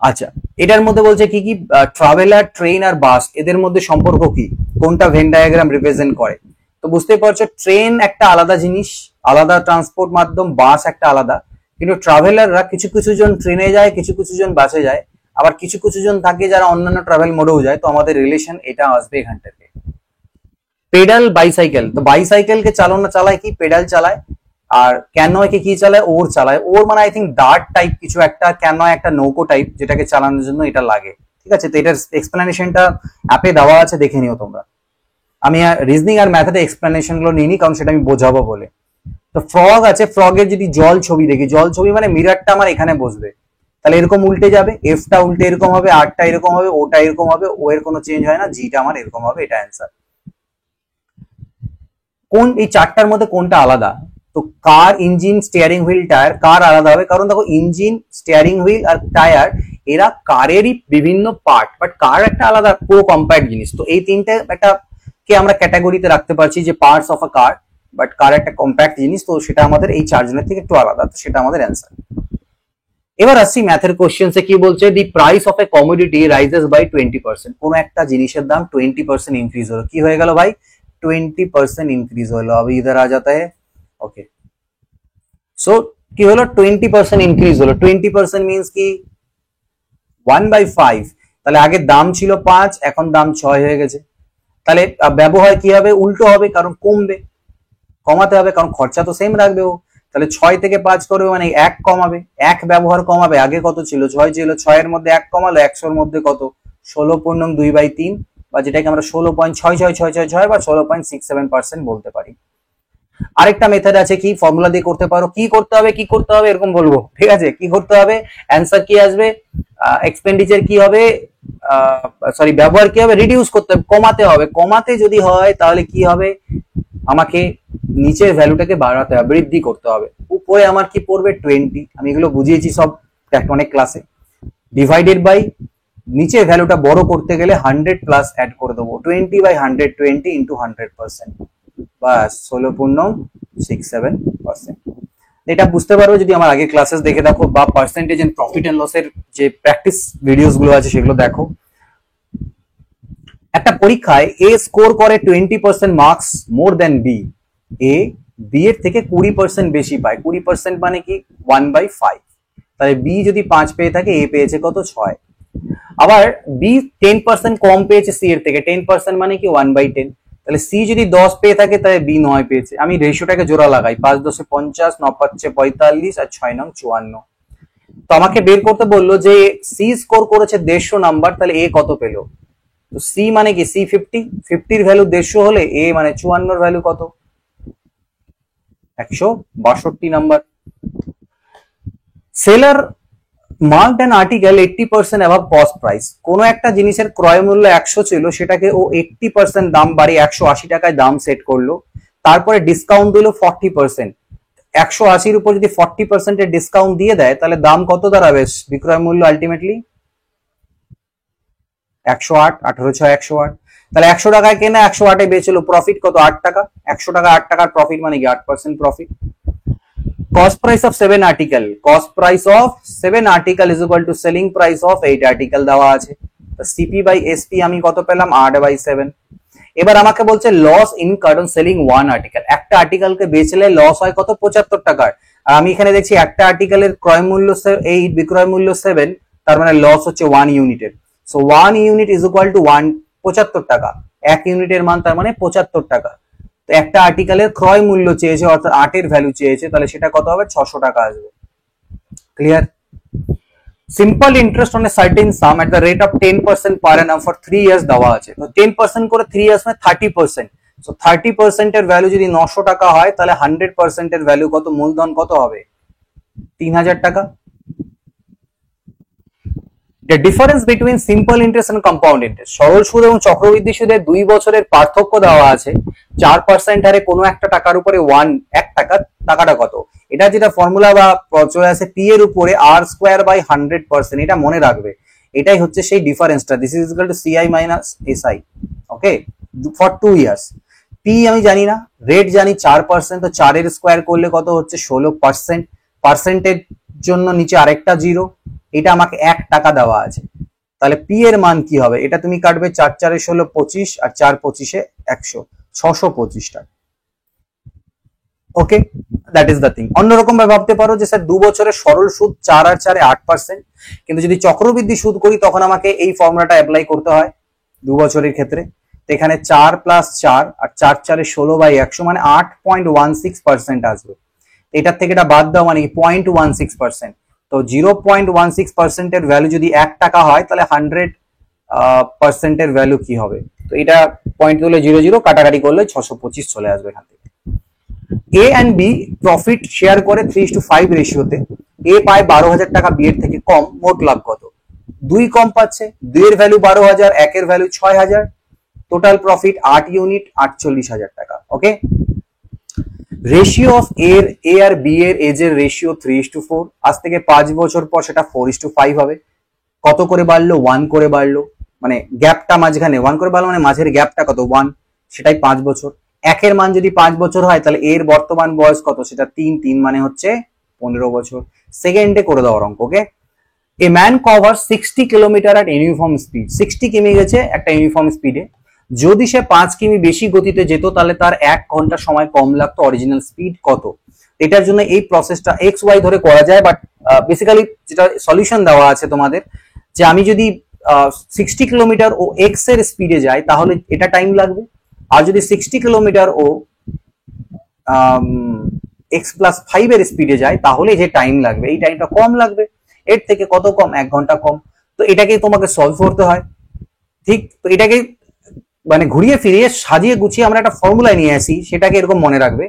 আচ্ছা, এটার মধ্যে বলছে কি কি, ট্রাভেলার, ট্রেন আর বাস, এদের মধ্যে সম্পর্ক কি, কোনটা ভেন ডায়াগ্রাম রিপ্রেজেন্ট করে। তো বুঝতেই পারছো, ট্রেন একটা আলাদা জিনিস, আলাদা ট্রান্সপোর্ট মাধ্যম, বাস একটা আলাদা, কিন্তু ট্রাভেলাররা কিছু কিছু জন ট্রেনে যায়, কিছু কিছু জন বাসে যায়, আবার কিছু কিছু জন থাকে যারা অন্যান্য ট্রাভেল মোডেও যায়, তো আমাদের রিলেশন এটা আসবে এখান থেকে। পেডাল বাইসাইকেল, তো বাইসাইকেলকে চালায় কি পেডাল চালায়, আর ক্যানোয়কে কি চালায় ওর চালায়, ওর মানে আই থিঙ্ক ডার্ট টাইপ কিছু একটা, ক্যানোয় একটা নৌকো টাইপ যেটাকে চালানোর জন্য এটা লাগে, ঠিক আছে। তো এটার এক্সপ্লেনেশনটা অ্যাপে দেওয়া আছে, দেখে নিও তোমরা। আমি রিজনিং আর ম্যাথে এক্সপ্লেনেশন গুলো নিইনি, কারণ সেটা আমি বোঝাবো বলে। তো ফ্রগ আছে, ফ্রগের যদি জল ছবি দেখি, জল ছবি মানে মিরারটা আমার এখানে বসবে, তাহলে এরকম উল্টে যাবে, এফটা উল্টে এরকম হবে, আরটা এরকম হবে, ওটা এরকম হবে, ও এর কোনো চেঞ্জ হয় না, জিটা আমার এরকম হবে, এটা অ্যান্সার। কোন এই চারটার মধ্যে কোনটা আলাদা, তো কার, ইঞ্জিন, স্টিয়ারিং হুইল, টায়ার, কার আলাদা হবে, কারণ দেখো ইঞ্জিন, স্টিয়ারিং হুইল আর টায়ার এরা কারেরই বিভিন্ন পার্ট, বাট কার একটা আলাদা পুরো কম্প্যাক্ট জিনিস। তো এই তিনটে একটা কে আমরা ক্যাটাগরিতে রাখতে পারছি যে parts of a car, but car একটা কম্প্যাক্ট জিনিস, তো সেটা আমাদের এই চারজনের থেকে একটু আলাদা, তো সেটা আমাদের অ্যান্সার। এবার আসছি ম্যাথের কোশ্চেন্সে, কি বলছে, the price of a commodity rises by 20%, কোন একটা জিনিসের দাম 20% ইনক্রিজ হলো, কি হয়ে গেল ভাই 20% ইনক্রিজ হলো। अभी इधर आ जाता है, ओके। सो কি হলো 20% ইনক্রিজ হলো, 20% মিন্স কি 1/5, তাহলে আগে দাম ছিল 5, এখন দাম 6 হয়ে গেছে, তাহলে ব্যবহার কি হবে উল্টো হবে, কারণ কমবে, কমাতে হবে, কারণ খরচা তো সেম রাখবে ও, তাহলে 6 থেকে 5 করবে মানে 1 কমাবে, 1 ব্যবহার কমাবে, আগে কত ছিল 6 ছিল, 6 এর মধ্যে 1 কমালো, 100 এর মধ্যে কত 16.2/3, বা যেটাকে আমরা 16.6666 বা 16.67% বলতে পারি। আরেকটা মেথড আছে, কি ফর্মুলা দিয়ে করতে পারো, কি করতে হবে এরকম বলবো, ঠিক আছে, কি করতে হবে, অ্যান্সার কি আসবে, এক্সপেন্ডিচার কি হবে, সরি ব্যবহার কি হবে, রিডিউস করতে হবে, কমাতে হবে, কমাতে যদি হয় তাহলে কি হবে, আমাকে নিচের ভ্যালুটাকে বাড়াতে হবে, বৃদ্ধি করতে হবে, উপরে আমার কি পড়বে 20, আমি এগুলো বুঝিয়েছি সব অনেক ক্লাসে, ডিভাইডেড বাই নিচের ভ্যালুটা বড় করতে গেলে 100 প্লাস অ্যাড করে দেবো, 20/100, 20 ইন্টু 100%, বাস 16.67%। এটা বুঝতে পারবে যদি আমার আগে ক্লাসেস দেখে দেখো, বা পার্সেন্টেজ এন্ড প্রফিট এন্ড লসের যে প্র্যাকটিস ভিডিওস গুলো আছে সেগুলো দেখো। একটা পরীক্ষায় এ স্কোর করে 20% marks more then B, A B এর থেকে 20% বেশি পায়, 20% মানে কি 1/5, তাহলে বি যদি 5 পেয়ে থাকে, এ পেয়েছে কত 6। আবার বি 10% কম পেয়েছে সি এর থেকে, 10% মানে কি 1/10, তাহলে সি যদি 10 পেয়ে থাকে তাহলে বি 9 পেয়েছে। আমি রেশিওটাকে জোড়া লাগাই, 5 10 50, 9 5 45 আর 6 9 54। তো আমাকে বের করতে বললো যে সি স্কোর করেছে 150 নাম্বার, তাহলে এ কত পেলো, তো সি মানে কি সি 50, 50 এর ভ্যালু 150 হলে এ মানে 54 এর ভ্যালু কত 162 number. Seller marked an article 80% above cost price, কোনো একটা জিনিসের ক্রয় মূল্য 100 ছিল, সেটাকে ও 80% দাম বাড়িয়ে 180 টাকায় দাম সেট করলো, তারপরে ডিসকাউন্ট দিল 40%, 180-র উপর যদি 40% এর ডিসকাউন্ট দিয়ে দেয় তাহলে দাম কত দাঁড়াবে বিক্রয় মূল্য আলটিমেটলি 108, 18 6 108, তাহলে 100 টাকায় কেনা 108 এ বেচলো, প্রফিট কত 8 টাকা। 100 টাকা 8 টাকার প্রফিট মানে কি 8% profit. cost price of 7 article, cost price of 7 article is equal to selling price of 8 article দেওয়া আছে। তো সিপি বাই এসপি আমি কত পেলাম 8/7। এবার আমাকে বলছে loss incurred on selling 1 article, একটা আর্টিকেলকে বেচলে লস হয় কত 75 টাকার। আর আমি এখানে দেখছি একটা আর্টিকেলের ক্রয় মূল্য 8, বিক্রয় মূল্য 7, তার মানে লস হচ্ছে 1 ইউনিটের। So 1 unit is equal two 75 টাকা, 1 ইউনিটের মান তার মানে 75 টাকা। তো একটা আর্টিকেলের ক্রয় মূল্য চেয়েছে অর্থাৎ 8 এর ভ্যালু চেয়েছে, তাহলে সেটা কত হবে 600 টাকা আসবে। Clear? Simple interest on a certain some at the rate of 10% per Anam for 3 years দেওয়া আছে। তো 10% করে 3 ইয়ার্স মানে 30%। সো 30% এর ভ্যালু যদি 900 টাকা হয় তাহলে 100% এর ভ্যালু কত, মূলধন কত হবে 3000 টাকা। The difference between simple interest and compound interest, সরল সুদ এবং চক্রবৃদ্ধি সুদের 2 বছরের পার্থক্য দেওয়া আছে। 4% হারে কোনো একটা টাকার উপরে 1 টাকা, টাকাটা কত, এটা যেটা ফর্মুলা বা চলে আসে পি এর উপরে আর স্কয়ার বাই 100%, এটা মনে রাখবে, এটাই হচ্ছে সেই ডিফারেন্সটা। This is equal to CI minus SI, okay, for 2 years. P আমি জানি না, রেট জানি 4%, তো 4 এর স্কয়ার করলে কত হচ্ছে 16%, পার্সেন্টের জন্য নিচে আরেকটা জিরো, এটা আমাকে 1 টাকা দেওয়া আছে। তাহলে পি এর মান কি হবে, এটা তুমি কাটবে 4 4 এ 16 25 আর 4 25 এ 100, 625 টাকা। ওকে, দ্যাট ইজ দ্য থিং। অন্যরকম ভাবে ভাবতে পারো যে স্যার 2 বছরের সরল সুদ 4 আর 4 এ 8%, কিন্তু যদি চক্রবৃদ্ধি সুদ করি তখন আমাকে এই ফর্মুলাটা অ্যাপ্লাই করতে হয় 2 বছরের ক্ষেত্রে। তো এখানে 4 প্লাস 4 আর 4 4 এ 16/100 মানে 8.16% আসবে। এটার থেকে এটা বাদ দাও মানে 0.16%। তো 0.16% এর ভ্যালু যদি 1 টাকা হয় তাহলে 100% এর ভ্যালু কি হবে, তো এটা পয়েন্ট তুলে 0 0 কাটাকাটি করলে 625 চলে আসবে এখান থেকে। এ এন্ড বি প্রফিট শেয়ার করে 3:5 রেশিওতে। এ পায় 12,000 টাকা, বি এর থেকে কম, মোট লাভ কত? 2 কম পাচ্ছে, 2 এর ভ্যালু 12,000, 1 এর ভ্যালু 6,000, টোটাল প্রফিট 8 ইউনিট 48,000 টাকা। ওকে, রেশিও অফ এ আর বি এর এজের রেশিও 3:4, আজ থেকে 5 বছর পর সেটা 4:5 হবে। কত করে বাড়লো? 1 করে বাড়লো, মানে গ্যাপটা মাঝখানে 1 করে বাড়লো মানে মাঝের গ্যাপটা কত 1, সেটাই 5 বছর। একের মান যদি 5 বছর হয় তাহলে এর বর্তমান বয়স কত, সেটা 3 মানে হচ্ছে 15 বছর। সেকেন্ডে করে দাও অঙ্ক। Okay, a man cover 60 kilometre at uniform speed, 60 কিমি গেছে একটা ইউনিফর্ম স্পিডে। যদি সে 5 কিমি বেশি গতিতে যেত তাহলে তার 1 ঘন্টা সময় কম লাগতো, অরিজিনাল স্পিড কত? এটার জন্য এই প্রসেসটা এক্স ওয়াই ধরে করা যায়, বাট বেসিক্যালি যেটা সলিউশন দেওয়া আছে তোমাদের, যে আমি যদি 60 কিলোমিটার ও এক্স এর স্পিডে যাই তাহলে এটা টাইম লাগবে, আর যদি 60 কিলোমিটার ও এক্স প্লাস 5 এর স্পিডে যায় তাহলে যে টাইম লাগবে এই টাইমটা কম লাগবে। এর থেকে কত কম? 1 ঘন্টা কম। তো এটাকে তোমাকে সলভ করতে হয়, ঠিক? তো এটাকে মানে ঘুরিয়ে ফিরিয়ে সাজিয়ে গুছিয়ে আমরা একটা ফর্মুলায় নিয়ে আসি, সেটাকে এরকম মনে রাখবে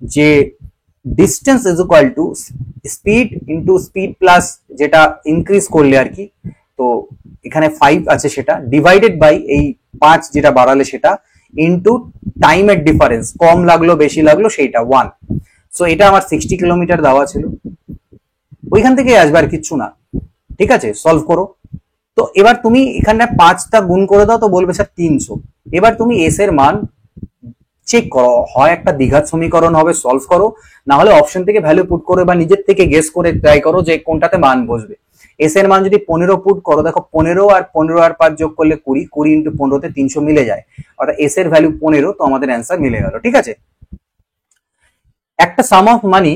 যে distance is equal two speed into speed plus যেটা ইনক্রিজ করলে আর কি, তো এখানে 5 আছে সেটা ডিভাইডেড বাই এই 5 যেটা বাড়ালে সেটা ইনটু টাইমের ডিফারেন্স, কম লাগলো বেশি লাগলো সেইটা 1। সো এটা আমার 60 কিলোমিটার দেওয়া ছিল, ওইখান থেকে আসবে আর কিচ্ছু না। ঠিক আছে, সলভ করো। তো এবার তুমি এখানে 5টা গুণ করে দাও, তো বলবে স্যার 300। এবার তুমি এস এর মান চেক করো, হয় একটা দ্বিঘাত সমীকরণ হবে, সলভ করো, না হলে অপশন থেকে ভ্যালু পুট করো বা নিজের থেকে গেস করে ট্রাই করো যে কোনটাতে মান বসবে। এস এর মান যদি 15 পুট করো, দেখো 15 আর 15 আর 5 যোগ করলে 20, 20 ইন্টু 15 300 মিলে যায়, অর্থাৎ এস এর ভ্যালু 15, তো আমাদের অ্যান্সার মিলে গেল। ঠিক আছে, একটা সাম অফ মানি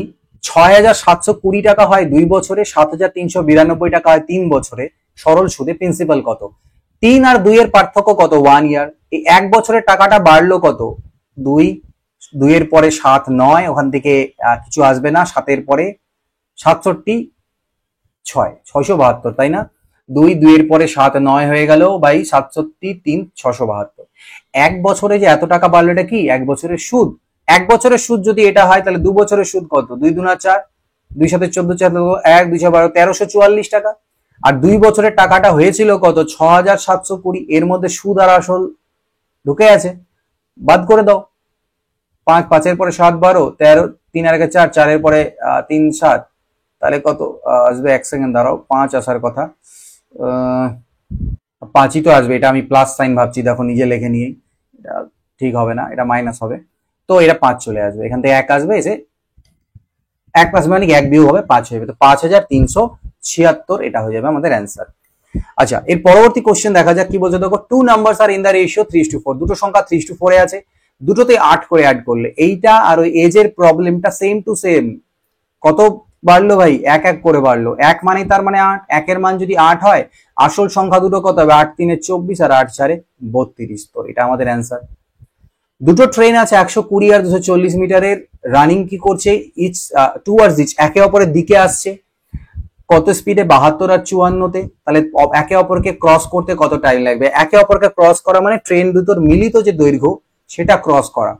6,720 টাকা হয় 2 বছরে, 7,392 টাকা হয় 3 বছরে, সরল সুদে প্রিন্সিপাল কত? 3 আর 2 এর পার্থক্য কত? 1 ইয়ার। এই 1 বছরের টাকাটা বাড়লো কত? 2, 2 এর পরে 7 9, ওখান থেকে কিছু আসবে না, 7 এর পরে 67 6 672, তাই না? 2 এর পরে 7 9 হয়ে গেল বাই 67 3 672। 1 বছরে যে এত টাকা বাড়লো এটা কি? 1 বছরের সুদ। 1 বছরের সুদ যদি এটা হয় তাহলে 2 বছরের সুদ কত? 2 দুনা 4, 2 7 14 4 1 2 12 1344 টাকা। আর 2 বছরের টাকাটা হয়েছিল কত? 6,720। এর মধ্যে সুদ আর আসল ঢুকে আছে, বাদ করে দাও। 5 5 এর পরে 7 12 13, 3 আর 4 4 এর পরে 3 7, তাহলে কত আসবে? 1 সেকেন্ড দাঁড়াও, 5 আসার কথা, 5ই তো আসবে, এটা আমি প্লাস সাইন ভাবছি, দেখো নিজে লিখে নিয়ে, এটা ঠিক হবে না, এটা মাইনাস হবে, তো এটা 5 চলে আসবে, এখান থেকে 1 আসবে, এসে 1 প্লাস মানে 1 বিয়োগ হবে 5 হয়ে যাবে, তো 5376 এটা হয়ে যাবে আমাদের অ্যান্সার। আচ্ছা, এর পরবর্তী কোশ্চেন দেখা যাক কি বলছে, দেখো 2 numbers are in the ratio 3:4, দুটো সংখ্যা 3:4 এ আছে, দুটোতে 8 করে অ্যাড করলে, এইটা আর ওই এজের প্রবলেমটা সেম টু সেম, কত বাড়লো ভাই, 1 1 করে বাড়লো, 1 মানে তার মানে 8, 1 এর মান যদি 8 হয়, আসল সংখ্যা দুটো কত হবে, 8 3 24 আর 8 4 32, তো এটা আমাদের অ্যান্সার। দুটো ট্রেন আছে 120 আর 240 মিটারের, রানিং কি করছে, ইচ টুয়ার্ডস ইচ, একে অপরের দিকে আসছে, কত স্পিডে, 72 আর 54-তে, তাহলে একে অপরকে ক্রস করতে কত টাইম লাগবে, একে অপরকে ক্রস করা মানে ট্রেন দুটোর মিলিত যে দৈর্ঘ্য সেটা ক্রস করা,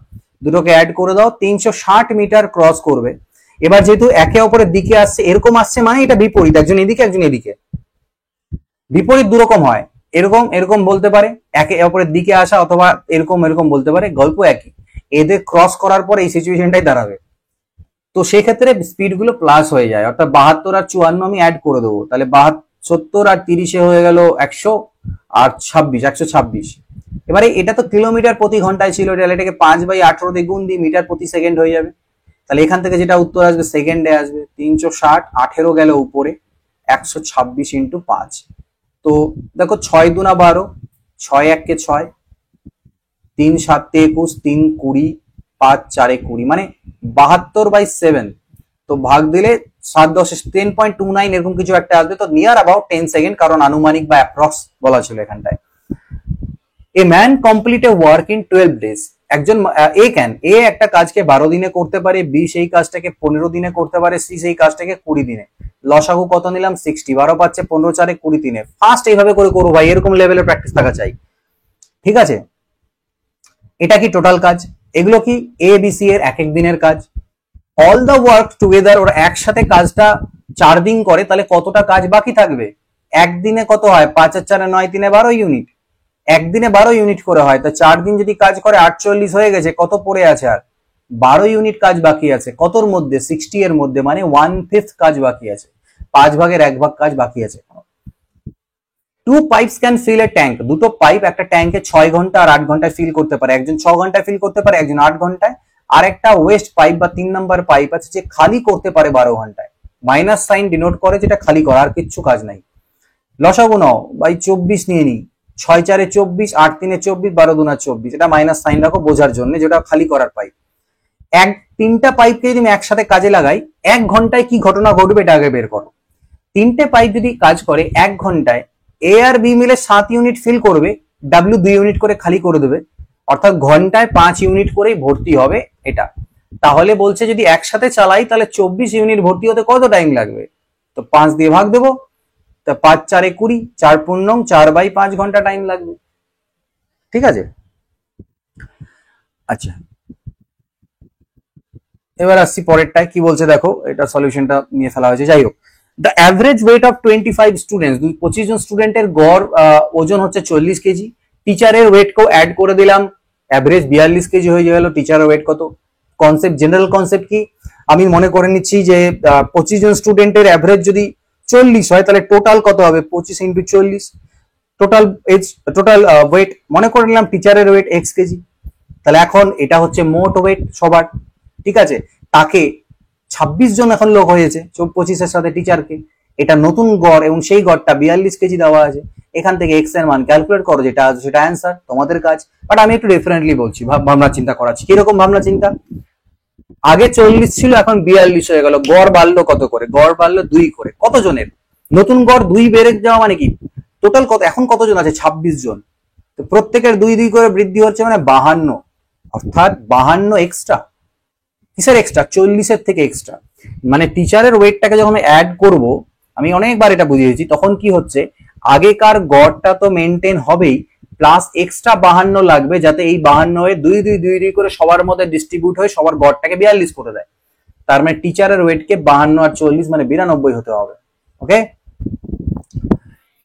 দুটোকে অ্যাড করে দাও, 360 মিটার ক্রস করবে। এবার যেহেতু একে অপরের দিকে আসছে, এরকম আসছে মানে এটা বিপরীত, একজন এদিকে একজন এদিকে, বিপরীত দুরকম হয়, এরকম এরকম বলতে পারে, একে অপরের দিকে আসা, অথবা এরকম এরকম বলতে পারে, গল্প একই, এদের ক্রস করার পর এই সিচুয়েশনটাই দাঁড়াবে, তো সেই ক্ষেত্রে স্পিড গুলো প্লাস হয়ে যায়, অর্থাৎ 72 আর 54 আমি অ্যাড করে দেবো, তাহলে 70 আর 30 হয়ে গেল 100 আর 26 126। এবারে এটা তো কিলোমিটার প্রতি ঘন্টায় ছিল, এটাকে 5/18 দিয়ে গুণ দিয়ে মিটার প্রতি সেকেন্ড হয়ে যাবে, তাহলে এখান থেকে যেটা উত্তর আসবে সেকেন্ডে আসবে, 360, 18 গেল উপরে, 126 ইন্টু 5, তো দেখো 6 দুনা 12, 6 1 কে 6, 3 7 21, 3 20, 5 4 20, মানে 72/7, তো ভাগ দিলে 7 10 10.29 এরকম কিছু একটা আসবে, তো নিয়ার অ্যাবাউট 10 সেকেন্ড, কারণ আনুমানিক বা অ্যাপ্রক্স বলা ছিল এখানটায়। A man complete A work in 12 days, একজন এ একটা কাজকে 12 দিনে করতে পারে, বি সেই কাজটাকে 15 দিনে করতে পারে, সি সেই কাজটাকে 20 দিনে, লসাগু কত নিলাম 60, 12 পাচ্ছে 15 4 20 দিনে, ফার্স্ট এইভাবে করে করো ভাই, এরকম লেভেলের প্র্যাকটিস থাকা চাই, ঠিক আছে। এটা কি টোটাল কাজ, এগুলো কি এ বি সি এর এক এক দিনের কাজ, অল দ্য ওয়ার্ক টুগেদার, ওরা একসাথে কাজটা 4 দিন করে, তাহলে কতটা কাজ বাকি থাকবে, একদিনে কত হয়, 5 আর 4 9 3 12 ইউনিট, একদিনে 12 ইউনিট করে হয়, তো 4 দিন যদি কাজ করে 48 হয়ে গেছে, কত পড়ে আছে আর 12 ইউনিট কাজ বাকি আছে, কতর মধ্যে, 60 এর মধ্যে, মানে 1/5 কাজ বাকি আছে, 5 ভাগের 1 ভাগ কাজ বাকি আছে। 2 pipes can fill a tank, দুটো পাইপ একটা ট্যাঙ্কে 6 ঘন্টা আর 8 ঘন্টায় ফিল করতে পারে, একজন 6 ঘন্টায় ফিল করতে পারে, একজন 8 ঘন্টায়, আর একটা ওয়েস্ট পাইপ বা 3 নাম্বার পাইপ আছে যে খালি করতে পারে 12 ঘন্টায়, মাইনাস সাইন ডিনোট করে যেটা খালি করা, আর কিচ্ছু কাজ নাই। লসাগু নাও ভাই, 24 নিয়ে নি, 6 4 24, 8 3 24, 12 2 24, এটা মাইনাস সাইন রাখো বোঝার জন্য, যেটা খালি করার পাইপ। তিনটা পাইপকে যদি আমি একসাথে কাজে লাগাই, 1 ঘন্টায় কি ঘটনা ঘটবে এটা আগে বের করো। তিনটে পাইপ যদি কাজ করে 1 ঘন্টায়, এ আর বি মিলে 7 ইউনিট ফিল করবে, ডাব্লিউ 2 ইউনিট করে খালি করে দেবে, অর্থাৎ ঘন্টায় 5 ইউনিট করেই ভর্তি হবে এটা। তাহলে বলছে যদি একসাথে চালাই তাহলে 24 ইউনিট ভর্তি হতে কত টাইম লাগবে, তো 5 দিয়ে ভাগ দেবো, তা 5 4 20, 4 পূর্ণং 4/5 ঘন্টা টাইম লাগবে, ঠিক আছে। আচ্ছা, এবার আসছি পরেরটায়, কি বলছে দেখো, এটা সলিউশনটা নিয়ে ফেলা হয়েছে, যাই হোক। The average weight of 25 students, 25 জন স্টুডেন্টের গড় ওজন হচ্ছে 40 কেজি, টিচারের ওয়েটকেও অ্যাড করে দিলাম, অ্যাভারেজ 42 কেজি হয়ে গেল, টিচারের ওয়েট কত, কনসেপ্ট, জেনারেল কনসেপ্ট কি, আমি মনে করে নিচ্ছি যে 25 জন স্টুডেন্টের অ্যাভারেজ যদি 40 হয়, তাহলে টোটাল কত হবে, 25 into 40, total age, total weight, মনে করে নিলাম টিচারের ওয়েট এক্স কেজি, তাহলে এখন এটা হচ্ছে মোট ওয়েট সবার, ঠিক আছে, তাকে 26 জন এখন লোক হয়েছে 25-এর সাথে টিচারকে, এটা নতুন গড় এবং সেই গড়টা 42 কেজি দেওয়া আছে, এখান থেকে এক্স এর মান ক্যালকুলেট করো, যেটা আছে সেটা অ্যান্সার, তোমাদের কাজ। বাট আমি একটু ডিফারেন্টলি বলছি, ভাবনা চিন্তা করাচ্ছি, কিরকম ভাবনা চিন্তা, আগে 40 ছিল এখন 42 হয়ে গেল, গড় বাড়লো কত করে, গড় বাড়লো 2 করে, কত জনের, নতুন গড় 2 বেড়ে যাওয়া মানে কি, টোটাল কত, এখন কতজন আছে 26 জন, তো প্রত্যেকের 2 2 করে বৃদ্ধি হচ্ছে, মানে 52, অর্থাৎ 52 এক্সট্রা, কিসের এক্সট্রা, 40-এর থেকে এক্সট্রা, মানে টিচারের ওয়েটটাকে যখন অ্যাড করব, আমি অনেকবার এটা বুঝিয়েছি, তখন কি হচ্ছে, আগেকার গড়টা তো মেনটেন হবেই, প্লাস এক্সট্রা 52 লাগবে, যাতে এই 52 এর 2 2 2 2 করে সবার মধ্যে ডিস্ট্রিবিউট হয়ে সবার গড়টাকে 42 করে দেয়, তার মানে টিচারের ওয়েটকে 52 আর 40 মানে 92 হতে হবে। ওকে,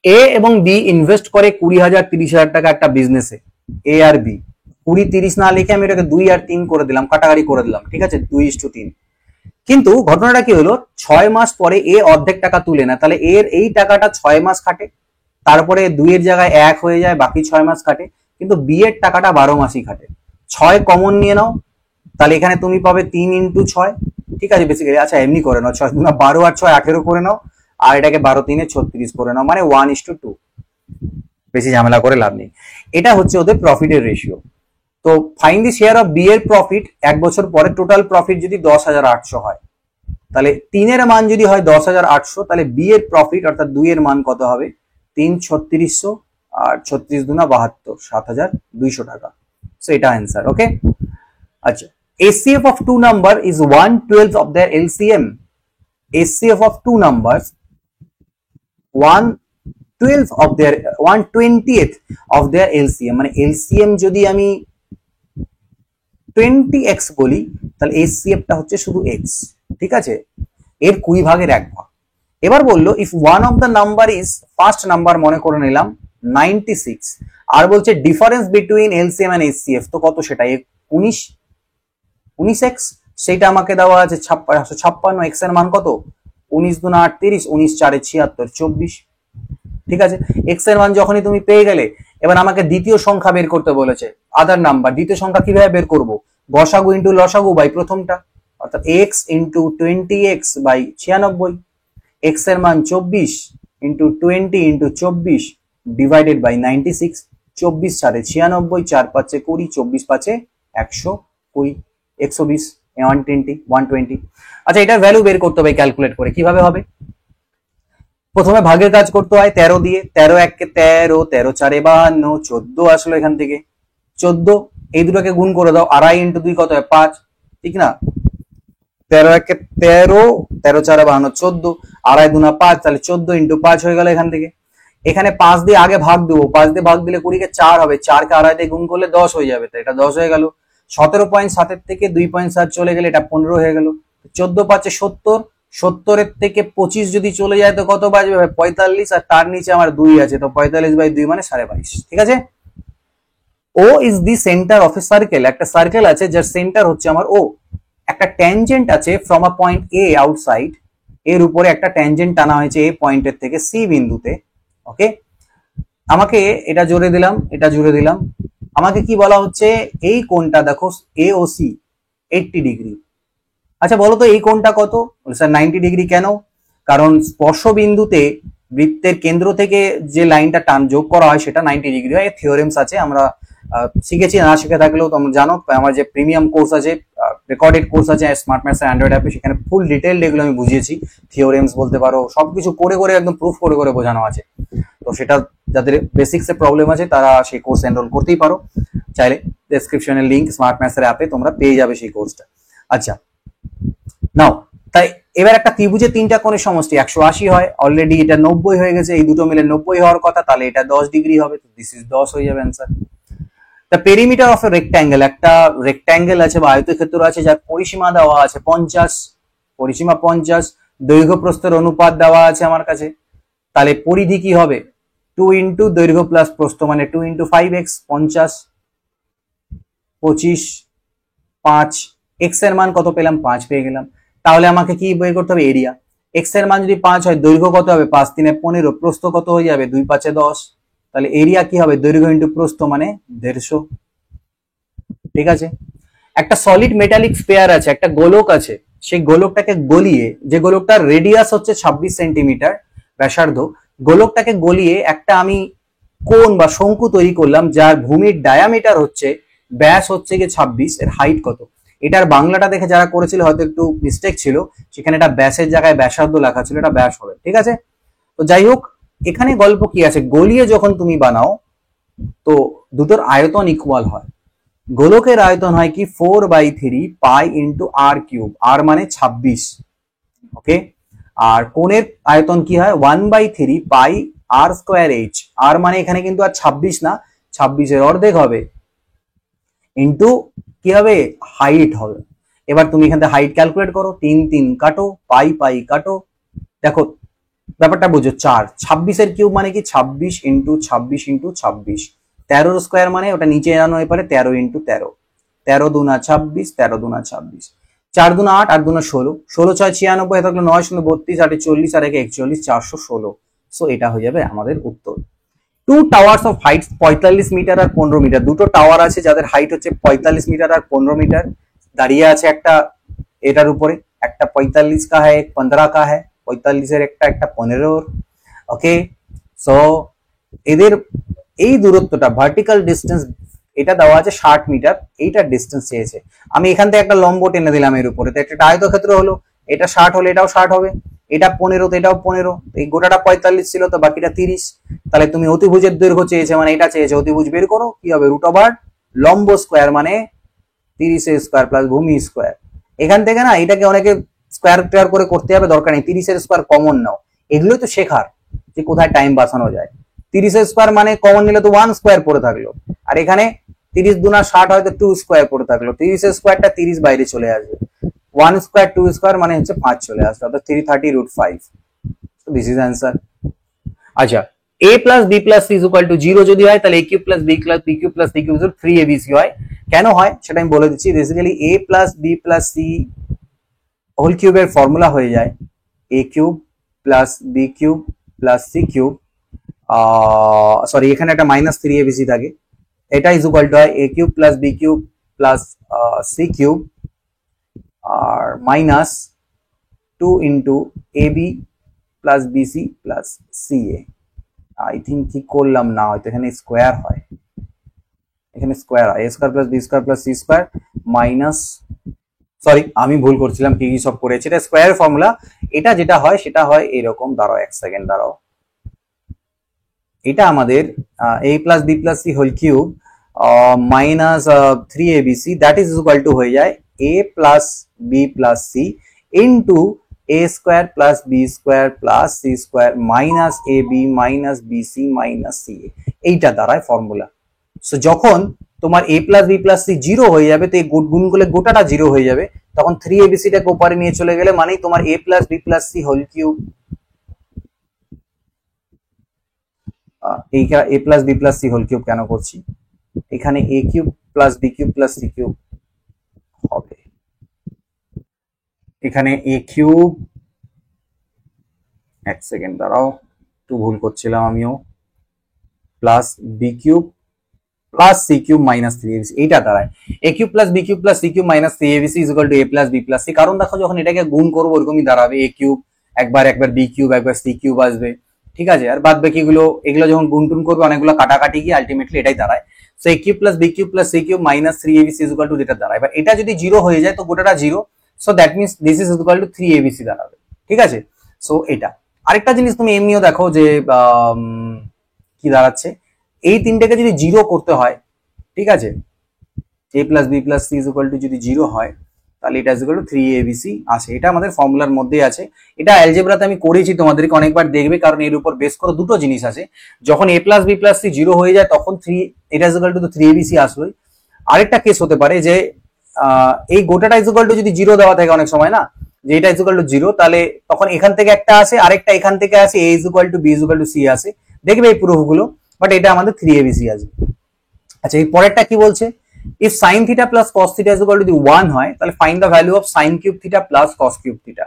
এ এবং বি ইনভেস্ট করে 20,000 30,000 টাকা একটা বিজনেসে, এ আর বি, 20 30 না লিখে আমি এটাকে 2 আর 3 করে দিলাম, কাটাকাটি করে দিলাম, ঠিক আছে, 2:3। কিন্তু ঘটনাটা কি হলো, 6 মাস পরে এ অর্ধেক টাকা তুলে না, তাহলে এর এই টাকাটা 6 মাস খাটে, তারপরে 2 এর জায়গায় 1 হয়ে যায়, বাকি 6 মাস খাটে। কিন্তু বি এর টাকাটা 12 মাসই খাটে। 6 কমন নিয়ে নাও, তাহলে এখানে তুমি পাবে 3 ইন্টু 6, ঠিক আছে বেসিক্যালি। আচ্ছা এমনি করে নাও, 6 গুণা 12 আর 6 18 করে নাও, আর এটাকে 12 3 36 করে নাও, মানে 1:2। বেশি ঝামেলা করে লাভ নেই। এটা হচ্ছে ওদের প্রফিটের রেশিও। তো find the share of B এর প্রফিট 1 বছর পরে। টোটাল প্রফিট যদি 10,800 হয়, তাহলে 3 এর মান যদি হয় 10,800, তাহলে বি এর প্রফিট অর্থাৎ 2 এর মান কত হবে? 3 3600 আর 36 দুনা 72, 7,200 টাকা। সো এটা অ্যান্সার। ওকে, আচ্ছা HCF of two number is 1/12 of their LCM. HCF of two numbers 1/12 of their 1/20th of their LCM, মানে LCM যদি আমি 20x বলি, তাহলে HCF টা হচ্ছে শুধু x, ঠিক আছে, এর 20 ভাগের 1 ভাগ। এবার বললো if one of the number is, first number মনে করে নিলাম 96, আর বলছে difference between LCM and HCF, তো কত সেটা? 19x, সেটা আমাকে দেওয়া আছে 56, x এর মান কত? 19 দুনা 38, 19 4 76, 24, ঠিক আছে। x এর মান যখনই তুমি পেয়ে গেলে, এবার আমাকে দ্বিতীয় সংখ্যা বের করতে বলেছে, আদার নাম্বার। দ্বিতীয় সংখ্যা কিভাবে বের করব? গসাগু ইন্টু লসাগু বাই প্রথমটা, অর্থাৎ x into 20x by 96, x এর মান 24 ইন্টু 20 ইন্টু 24 ডিভাইডেড বাই 96, 24 4 96, 4 5 20, 24 5 120, 120, 120। আচ্ছা এটার ভ্যালু বের করতে হবে ক্যালকুলেট করে। কিভাবে হবে? প্রথমে ভাগের কাজ করতে হয় 13 দিয়ে। 13 1 কে 13, 13 4 52, 14 আসলো এখান থেকে। 14, এই দুটোকে গুণ করে দাও, আড়াই ইন্টু 2 কত হয়? 5, ঠিক না? 13 1 কে 13, 13 4 52, 14, আড়াই দুনা 5, তাহলে 14 ইন্টু 5 হয়ে গেল এখান থেকে। এখানে 5 দিয়ে আগে ভাগ দেবো, 5 দিয়ে ভাগ দিলে 20 কে 4 হবে, 4 কে আড়াই দিয়ে গুণ করলে 10 হয়ে যাবে, তো এটা 10 হয়ে গেল। 17.7 এর থেকে 2.7 চলে গেলে এটা 15 হয়ে গেল। 14 5 70, 70 এর থেকে 25 যদি চলে যায় তো কত বাজবে? 45, আর তার নিচে আমার 2 আছে, তো 45/2 মানে 22.5, ঠিক আছে। O is the centre of a circle, একটা সার্কেল আছে যার সেন্টার হচ্ছে আমার ও। একটা ট্যানজেন্ট আছে from a point A outside, এর উপরে একটা ট্যানজেন্ট টানা হয়েছে এ পয়েন্টের থেকে সি বিন্দুতে। ওকে, আমাকে এটা জুড়ে দিলাম, এটা জুড়ে দিলাম। আমাকে কি বলা হচ্ছে? এই কোণটা দেখো এ ও সি 80 ডিগ্রি। আচ্ছা বলো তো এই কোণটা কত? Sir 90 degree. কেন? কারণ স্পর্শ বিন্দুতে বৃত্তের কেন্দ্র থেকে যে লাইনটা টান যোগ করা হয় সেটা 90 ডিগ্রি হয়। থিওরেমস আছে, আমরা শিখেছি, না শিখে থাকলেও তোমরা জানো। আমার যে প্রিমিয়াম কোর্স আছে, রেকর্ডেড কোর্স আছে স্মার্ট ম্যাথস অ্যান্ড্রয়েড অ্যাপে, সেখানে ফুল ডিটেইলড এগুলো আমি বুঝিয়েছি। থিওরেমস বলতে পারো, সবকিছু করে করে একদম প্রুফ করে করে বোঝানো আছে। তো সেটা যাদের বেসিক্স এর প্রবলেম আছে তারা সেই কোর্স এনরোল করতেই পারো, চাইলে ডেসক্রিপশনের লিংক স্মার্ট ম্যাথস এর অ্যাপে তোমরা পেয়ে যাবে সেই কোর্সটা। আচ্ছা নাও, তাই এবার একটা ত্রিভুজের 3টা কোণের সমষ্টি 180 হয়। অলরেডি এটা 90 হয়ে গেছে, এই দুটো মিলে 90 হওয়ার কথা, তাহলে এটা 10 ডিগ্রি হবে, তো দিস ইজ 10 হয়ে যাবে answer. The perimeter of A rectangle, একটা রেক্ট্যাঙ্গেল আছে বা আয়তক্ষেত্র আছে যার পরিসীমা দেওয়া আছে 50, পরিসীমা 50, দৈর্ঘ্য প্রস্থের অনুপাত দেওয়া আছে আমার কাছে, তাহলে পরিধি কি হবে? 2 ইন্টু দৈর্ঘ্য প্লাস প্রস্থ, মানে 2 ইন্টু 5x, 50, 25, 5, x এর মান কত পেলাম? 5 পেয়ে গেলাম। তাহলে আমাকে কি বের করতে হবে? এরিয়া। x এর মান যদি 5 হয়, দৈর্ঘ্য কত হবে? 5 3 15, প্রস্থ কত হয়ে যাবে? 2 5 10, তাহলে এরিয়া কি হবে? দৈর্ঘ্য ইন্টু প্রস্থ মানে 150, ঠিক আছে। একটা সলিড মেটালিক স্পেয়ার আছে, একটা গোলক আছে, সেই গোলকটাকে গলিয়ে, যে গোলকটার রেডিয়াস হচ্ছে 26 সেন্টিমিটার ব্যাসার্ধ, গোলকটাকে গলিয়ে একটা আমি কোণ বা শঙ্কু তৈরি করলাম যার ভূমির ডায়ামিটার হচ্ছে, ব্যাস হচ্ছে গিয়ে 26, এর হাইট কত? এটার বাংলাটা দেখে যারা করেছিল হয়তো একটু মিস্টেক ছিল, সেখানে এটা ব্যাসের জায়গায় ব্যাসার্ধ লেখা ছিল, এটা ব্যাস হবে, ঠিক আছে। তো যাই হোক, এখানে গল্প কি আছে? গলিয়ে যখন তুমি বানাও তো দুটোর আয়তন ইকুয়াল হয়। গোলকের আয়তন হয় কি 4/3 পাই ইন্টু আর কিউব, আর মানে 26, ওকে। আর কোণের আয়তন কি হয়? 1/3 পাই আর স্কোয়ার এইচ, আর মানে এখানে কিন্তু আর 26 না, 26 এর অর্ধেক হবে, ইন্টু কি হবে? হাইট হবে। এবার তুমি এখান থেকে হাইট ক্যালকুলেট করো, 3 3 কাটো, পাই পাই কাটো, দেখো ব্যাপারটা বুঝো। 4 26 এর কিউব মানে কি? 26 ইন্টু 26 ইন্টু 26, 13 স্কোয়ার মানে ওটা নিচে এড়ানো হয়ে পারে 13 ইন্টু 13, 13 দুনা 26, 13 দুনা 26, 4 দুনা 8, 8 দুনা 16, 16 6 96, থাকলো 9 0 32, 8 40, আর 1 41, 416। সো এটা হয়ে যাবে আমাদের উত্তর। Two towers of height 45 metre আর 15 মিটার, দুটো টাওয়ার আছে যাদের হাইট হচ্ছে 45 মিটার আর 15 মিটার, দাঁড়িয়ে আছে একটা এটার উপরে, একটা 45 কা হ্যায়, এক 15 কা হ্যায়, 45 এর একটা, একটা 15 এর। ওকে, সো এদের এই দূরত্বটা ভার্টিক্যাল ডিস্টেন্স এটা দেওয়া আছে 60 মিটার, এইটার ডিস্টেন্স চেয়েছে। আমি এখান থেকে একটা লম্ব টেনে দিলাম এর উপরে, তো একটা আয়তক্ষেত্র হলো, এটা 60 হলে এটাও 60 হবে, এটা 15 তো এটাও 15, এই গোটাটা 45 ছিল তো বাকিটা 30। তাহলে তুমি অতিভুজের দৈর্ঘ্য চেয়েছে মানে এটা চেয়েছে, অতিভুজ বের করো, কি হবে রুট ওভার লম্ব স্কোয়ার মানে 30 এর স্কোয়ার প্লাস ভূমি স্কোয়ার। এখান থেকে না এটাকে অনেকে স্কোয়ার টেয়ার করে করতে হবে, দরকার নেই, 30 এর স্কোয়ার কমন নাও, এগুলোই তো শেখার যে কোথায় টাইম বাঁচানো যায়। 30 এর স্কোয়ার মানে কমন নিলে তো 1 স্কোয়ার পড়ে থাকলো, আর এখানে 30 দুনা 60 হয়তো 2 স্কোয়ার পড়ে থাকলো, 30 এর স্কোয়ারটা 30 বাইরে চলে আসবে, 1 স্কোয়ার 2 স্কোয়ার মানে হচ্ছে 5 চলে আসবে, অর্থাৎ 330 রুট 5। This is answer. আচ্ছা, a plus B plus C is equal to 0 যদি হয় তাহলে a cube plus B plus cube plus C cube 3abc হয়। কেন হয় সেটা আমি বলে দিচ্ছি। Basically a plus B plus C whole কিউবের ফর্মুলা হয়ে যায় a cube plus B cube plus C cube, sorry এখানে একটা মাইনাস 3abc থাকে, এটা ইজ ইকুয়াল টু হয় a cube plus B cube plus C cube আর minus 2 into ab plus BC plus CA. I think কি করলাম না, হয়তো এখানে স্কোয়ার হয়, এখানে স্কোয়ার হয়, a square plus B square plus C square minus, sorry আমি ভুল করছিলাম, কি কি সব করেছি, এটা স্কোয়ার ফর্মুলা। এটা যেটা হয় সেটা হয় এরকম, দাঁড়াও এক সেকেন্ড দাঁড়াও, এটা আমাদের a plus B plus C whole cube minus 3abc that is equal to হয়ে যায় a plus B plus C into a square plus B square plus C square minus A B minus BC minus C, এইটা দাঁড়ায় formula. So যখন তোমার a plus B plus C 0 হয়ে যাবে, তো এই গুণ করলে গোটাটা 0 হয়ে যাবে, তখন 3abc টাকে ওপারে নিয়ে চলে গেলে মানেই তোমার a plus B plus C whole cube, এইটা a plus B plus C whole cube কেন করছি, এখানে a cube plus B cube plus C cube হবে, এখানে a কিউব, এক সেকেন্ড দাঁড়াও একটু ভুল করছিলাম আমিও, plus B cube plus C cube minus 3abc, এইটা দাঁড়ায় a cube plus B cube plus C cube minus 3abc is equal to a plus B plus C. কারণ দেখো যখন এটাকে গুণ করবো ওরকমই দাঁড়াবে, a কিউব একবার একবার বি কিউব একবার সি কিউব আসবে, ঠিক আছে, আর বাদ বাকি এগুলো যখন গুণ টুন করবে অনেকগুলো কাটাকাটি গিয়ে আলটিমেটলি এটাই দাঁড়ায়। So a cube plus B cube plus C cube minus 3abc is equal to যেটা দাঁড়ায়, এবার এটা যদি 0 হয়ে যায় তো গোটাটা 0, so that means this is equal to 3abc দাঁড়াবে, ঠিক আছে। সো এটা আরেকটা জিনিস তুমি এমনিও দেখো যে কি দাঁড়াচ্ছে, এই তিনটাকে যদি 0 করতে হয়, ঠিক আছে, a plus B plus C is equal to যদি 0 হয় তাহলে এটা ইজ ইকুয়াল টু 3abc আসে, এটা আমাদের ফর্মুলার মধ্যেই আছে। এটা অ্যালজেব্রাতে আমি করেছি, তোমাদেরকে অনেকবার দেখবে, কারণ এর উপর বেস করে দুটো জিনিস আছে, যখন a plus B plus C 0 হয়ে যায় তখন এটা ইজ ইকুয়াল টু 3abc আসলোই। আরেকটা কেস হতে পারে যে এই গোটাটা ইজ ইকুয়াল টু যদি 0 দেওয়া থাকে অনেক সময় না, যে এটা ইজ ইকুয়াল টু 0, তাহলে তখন এখান থেকে একটা আসে, আরেকটা এখান থেকে আসে, a is equal to B is equal to C আসে, দেখবে এই প্রুফগুলো, বাট এটা আমাদের 3abc আসবে। আচ্ছা, এই পরেরটা কি বলছে, if sin theta plus cos theta is equal to 1 হয় তাহলে find the value of sin cube theta plus cos cube theta।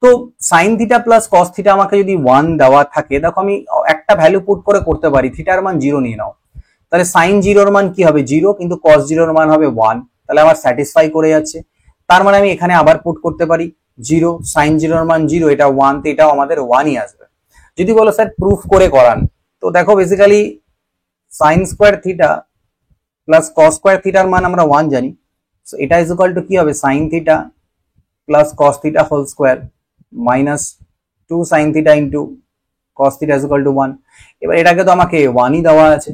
তো sin theta plus cos theta আমাকে যদি 1 দেওয়া থাকে, দেখো আমি একটা ভ্যালু পুট করে করতে পারি, থিটার মান 0 নিয়ে নাও, তাহলে sin 0 এর মান কি হবে 0, কিন্তু cos 0 এর মান হবে 1, তাহলে আমার স্যাটিসফাই করে যাচ্ছে। তার মানে আমি এখানে আবার পুট করতে পারি 0, sin 0 এর মান 0, এটা 1, তো এটাও আমাদের 1ই আসবে। যদি বলো স্যার প্রুফ করে করান, তো দেখো basically sin square theta plus cos square থিটার মান আমরা 1 জানি, সো এটা ইজ ইকুয়াল টু কি হবে sin theta plus cos theta whole square minus 2 sin theta into cos theta is equal to 1। এবার এটাকে তো আমাকে 1ই দেওয়া আছে,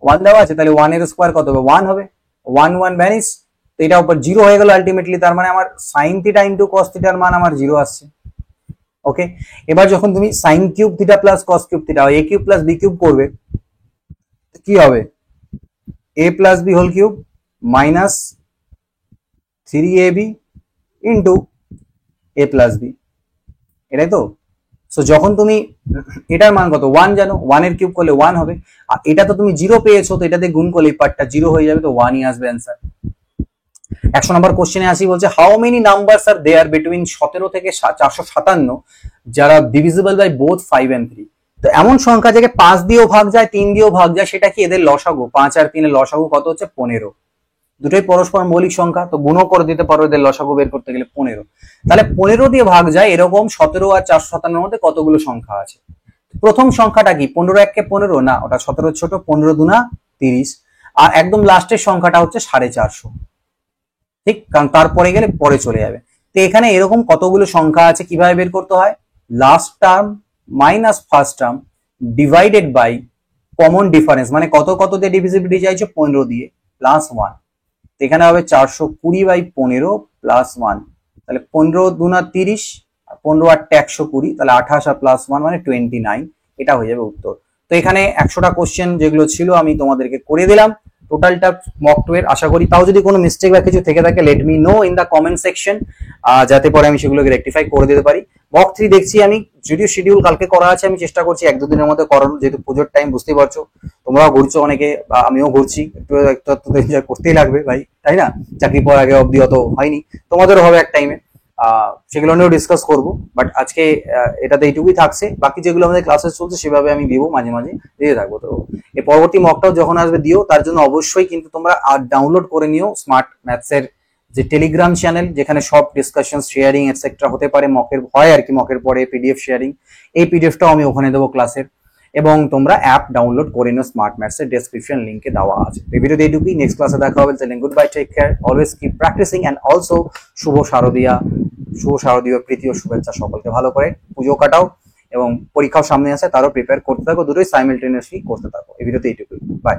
1 দেওয়া আছে, তাহলে 1 এর স্কয়ার কত হবে 1 হবে, 1 1 ভ্যানিশ, তো এটা উপর 0 হয়ে গেল আলটিমেটলি, তার মানে আমার sin থিটা ইনটু cos থিটার মান আমার 0 আসছে। ওকে, এবার যখন তুমি sin cube theta plus cos cube theta a cube plus b cube করবে, কি হবে a plus B whole cube minus 3ab into a plus B, এটাই তো। সো যখন তুমি এটার মান কত 1 জানো, 1 এর কিউব করলে 1 হবে, আর এটা তো তুমি 0 পেয়েছো, তো এটাতে গুণ করলে এই পার্টটা 0 হয়ে যাবে, তো 1ই আসবে অ্যান্সার। 100 নম্বর কোশ্চেনে আসি, বলছে how many numbers are there between 17 থেকে 457 যারা ডিভিজিবল বাই বোথ 5 and 3। তো তো এমন সংখ্যা যাকে 5 দিয়েও ভাগ যায়, 3 দিয়েও ভাগ যায়, সেটা কি এদের লসাগু। 5 আর 3 এর লসাগু কত হচ্ছে 15। দুটোই পরস্পর মৌলিক সংখ্যা, তো গুণও করে দিতে পারো এদের লসাগু বের করতে গেলে 15। তাহলে 15 দিয়ে ভাগ যায় এরকম 17 আর 457 এর মধ্যে কতগুলো সংখ্যা আছে। প্রথম সংখ্যাটা কি 15 1 কে 15 না, ওটা 17 ছোট, 15 দুনা 30। আর একদম লাস্টের সংখ্যাটা হচ্ছে 450, ঠিক, কারণ তারপরে গেলে পরে চলে যাবে। তো এখানে এরকম কতগুলো সংখ্যা আছে, কিভাবে বের করতে হয়, last term minus first term divided by common difference, মানে কত কত দিয়ে ডিভিজিবিলিটি চাইছে 15 দিয়ে, প্লাস 1। এখানে হবে 420/15 প্লাস 1, তাহলে 15 দুনা 30, 15 আর 120, তাহলে 28 আর প্লাস 1 মানে 29। এটা হয়ে যাবে উত্তর। তো এখানে 100টা কোশ্চেন যেগুলো ছিল আমি তোমাদেরকে করে দিলাম টোটালটা মক 2 এর। আশা করি তাও যদি কোনো মিস্টেক বা কিছু থেকে থাকে let me know in the comment section, যাতে পরে আমি সেগুলোকে রেকটিফাই করে দিতে পারি। মক 3 দেখছি আমি, যদিও শিডিউল কালকে করা আছে, আমি চেষ্টা করছি 1-2 দিনের মধ্যে করানোর, যেহেতু পুজোর টাইম বুঝতেই পারছো, তোমরাও ঘুরছো অনেকে, বা আমিও ঘুরছি, একটু এনজয় করতেই লাগবে ভাই, তাই না? চাকরি পাওয়ার আগে অব্দি অত হয়নি, তোমাদেরও হবে এক টাইমে, সেগুলো নিয়েও ডিসকাস করবো। বাট আজকে এটাতে এইটুকুই থাকছে, বাকি যেগুলো আমাদের ক্লাসেস চলছে সেভাবে আমি দিব, মাঝে মাঝে দিয়ে থাকবো। তো এই পরবর্তী মকটাও যখন আসবে দিও, তার জন্য অবশ্যই কিন্তু তোমরা ডাউনলোড করে নিও স্মার্ট ম্যাথসের যে টেলিগ্রাম চ্যানেল, যেখানে সব ডিসকাশন শেয়ারিং এটসেট্রা হতে পারে, মকের হয় আর কি, মকের পরে পিডিএফ শেয়ারিং, এই পিডিএফটাও আমি ওখানে দেবো ক্লাসের। এবং তোমরা অ্যাপ ডাউনলোড করে নিও স্মার্ট ম্যাথসের, ডেসক্রিপশন লিংকে দেওয়া আছে। এই ভিডিওতে এইটুকুই, নেক্সট ক্লাসে দেখা হবে। Good bye, take care, always keep practising and also শুভ শারদীয় প্রীতি ও শুভেচ্ছা সকলকে। ভালো করে পুজো কাটাও এবং পরীক্ষাও সামনে আসে, তারও প্রিপেয়ার করতে থাকো, দুটোই সাইমেলটেনিয়াসলি করতে থাকো। এই ভিডিওতে এইটুকুই, বাই।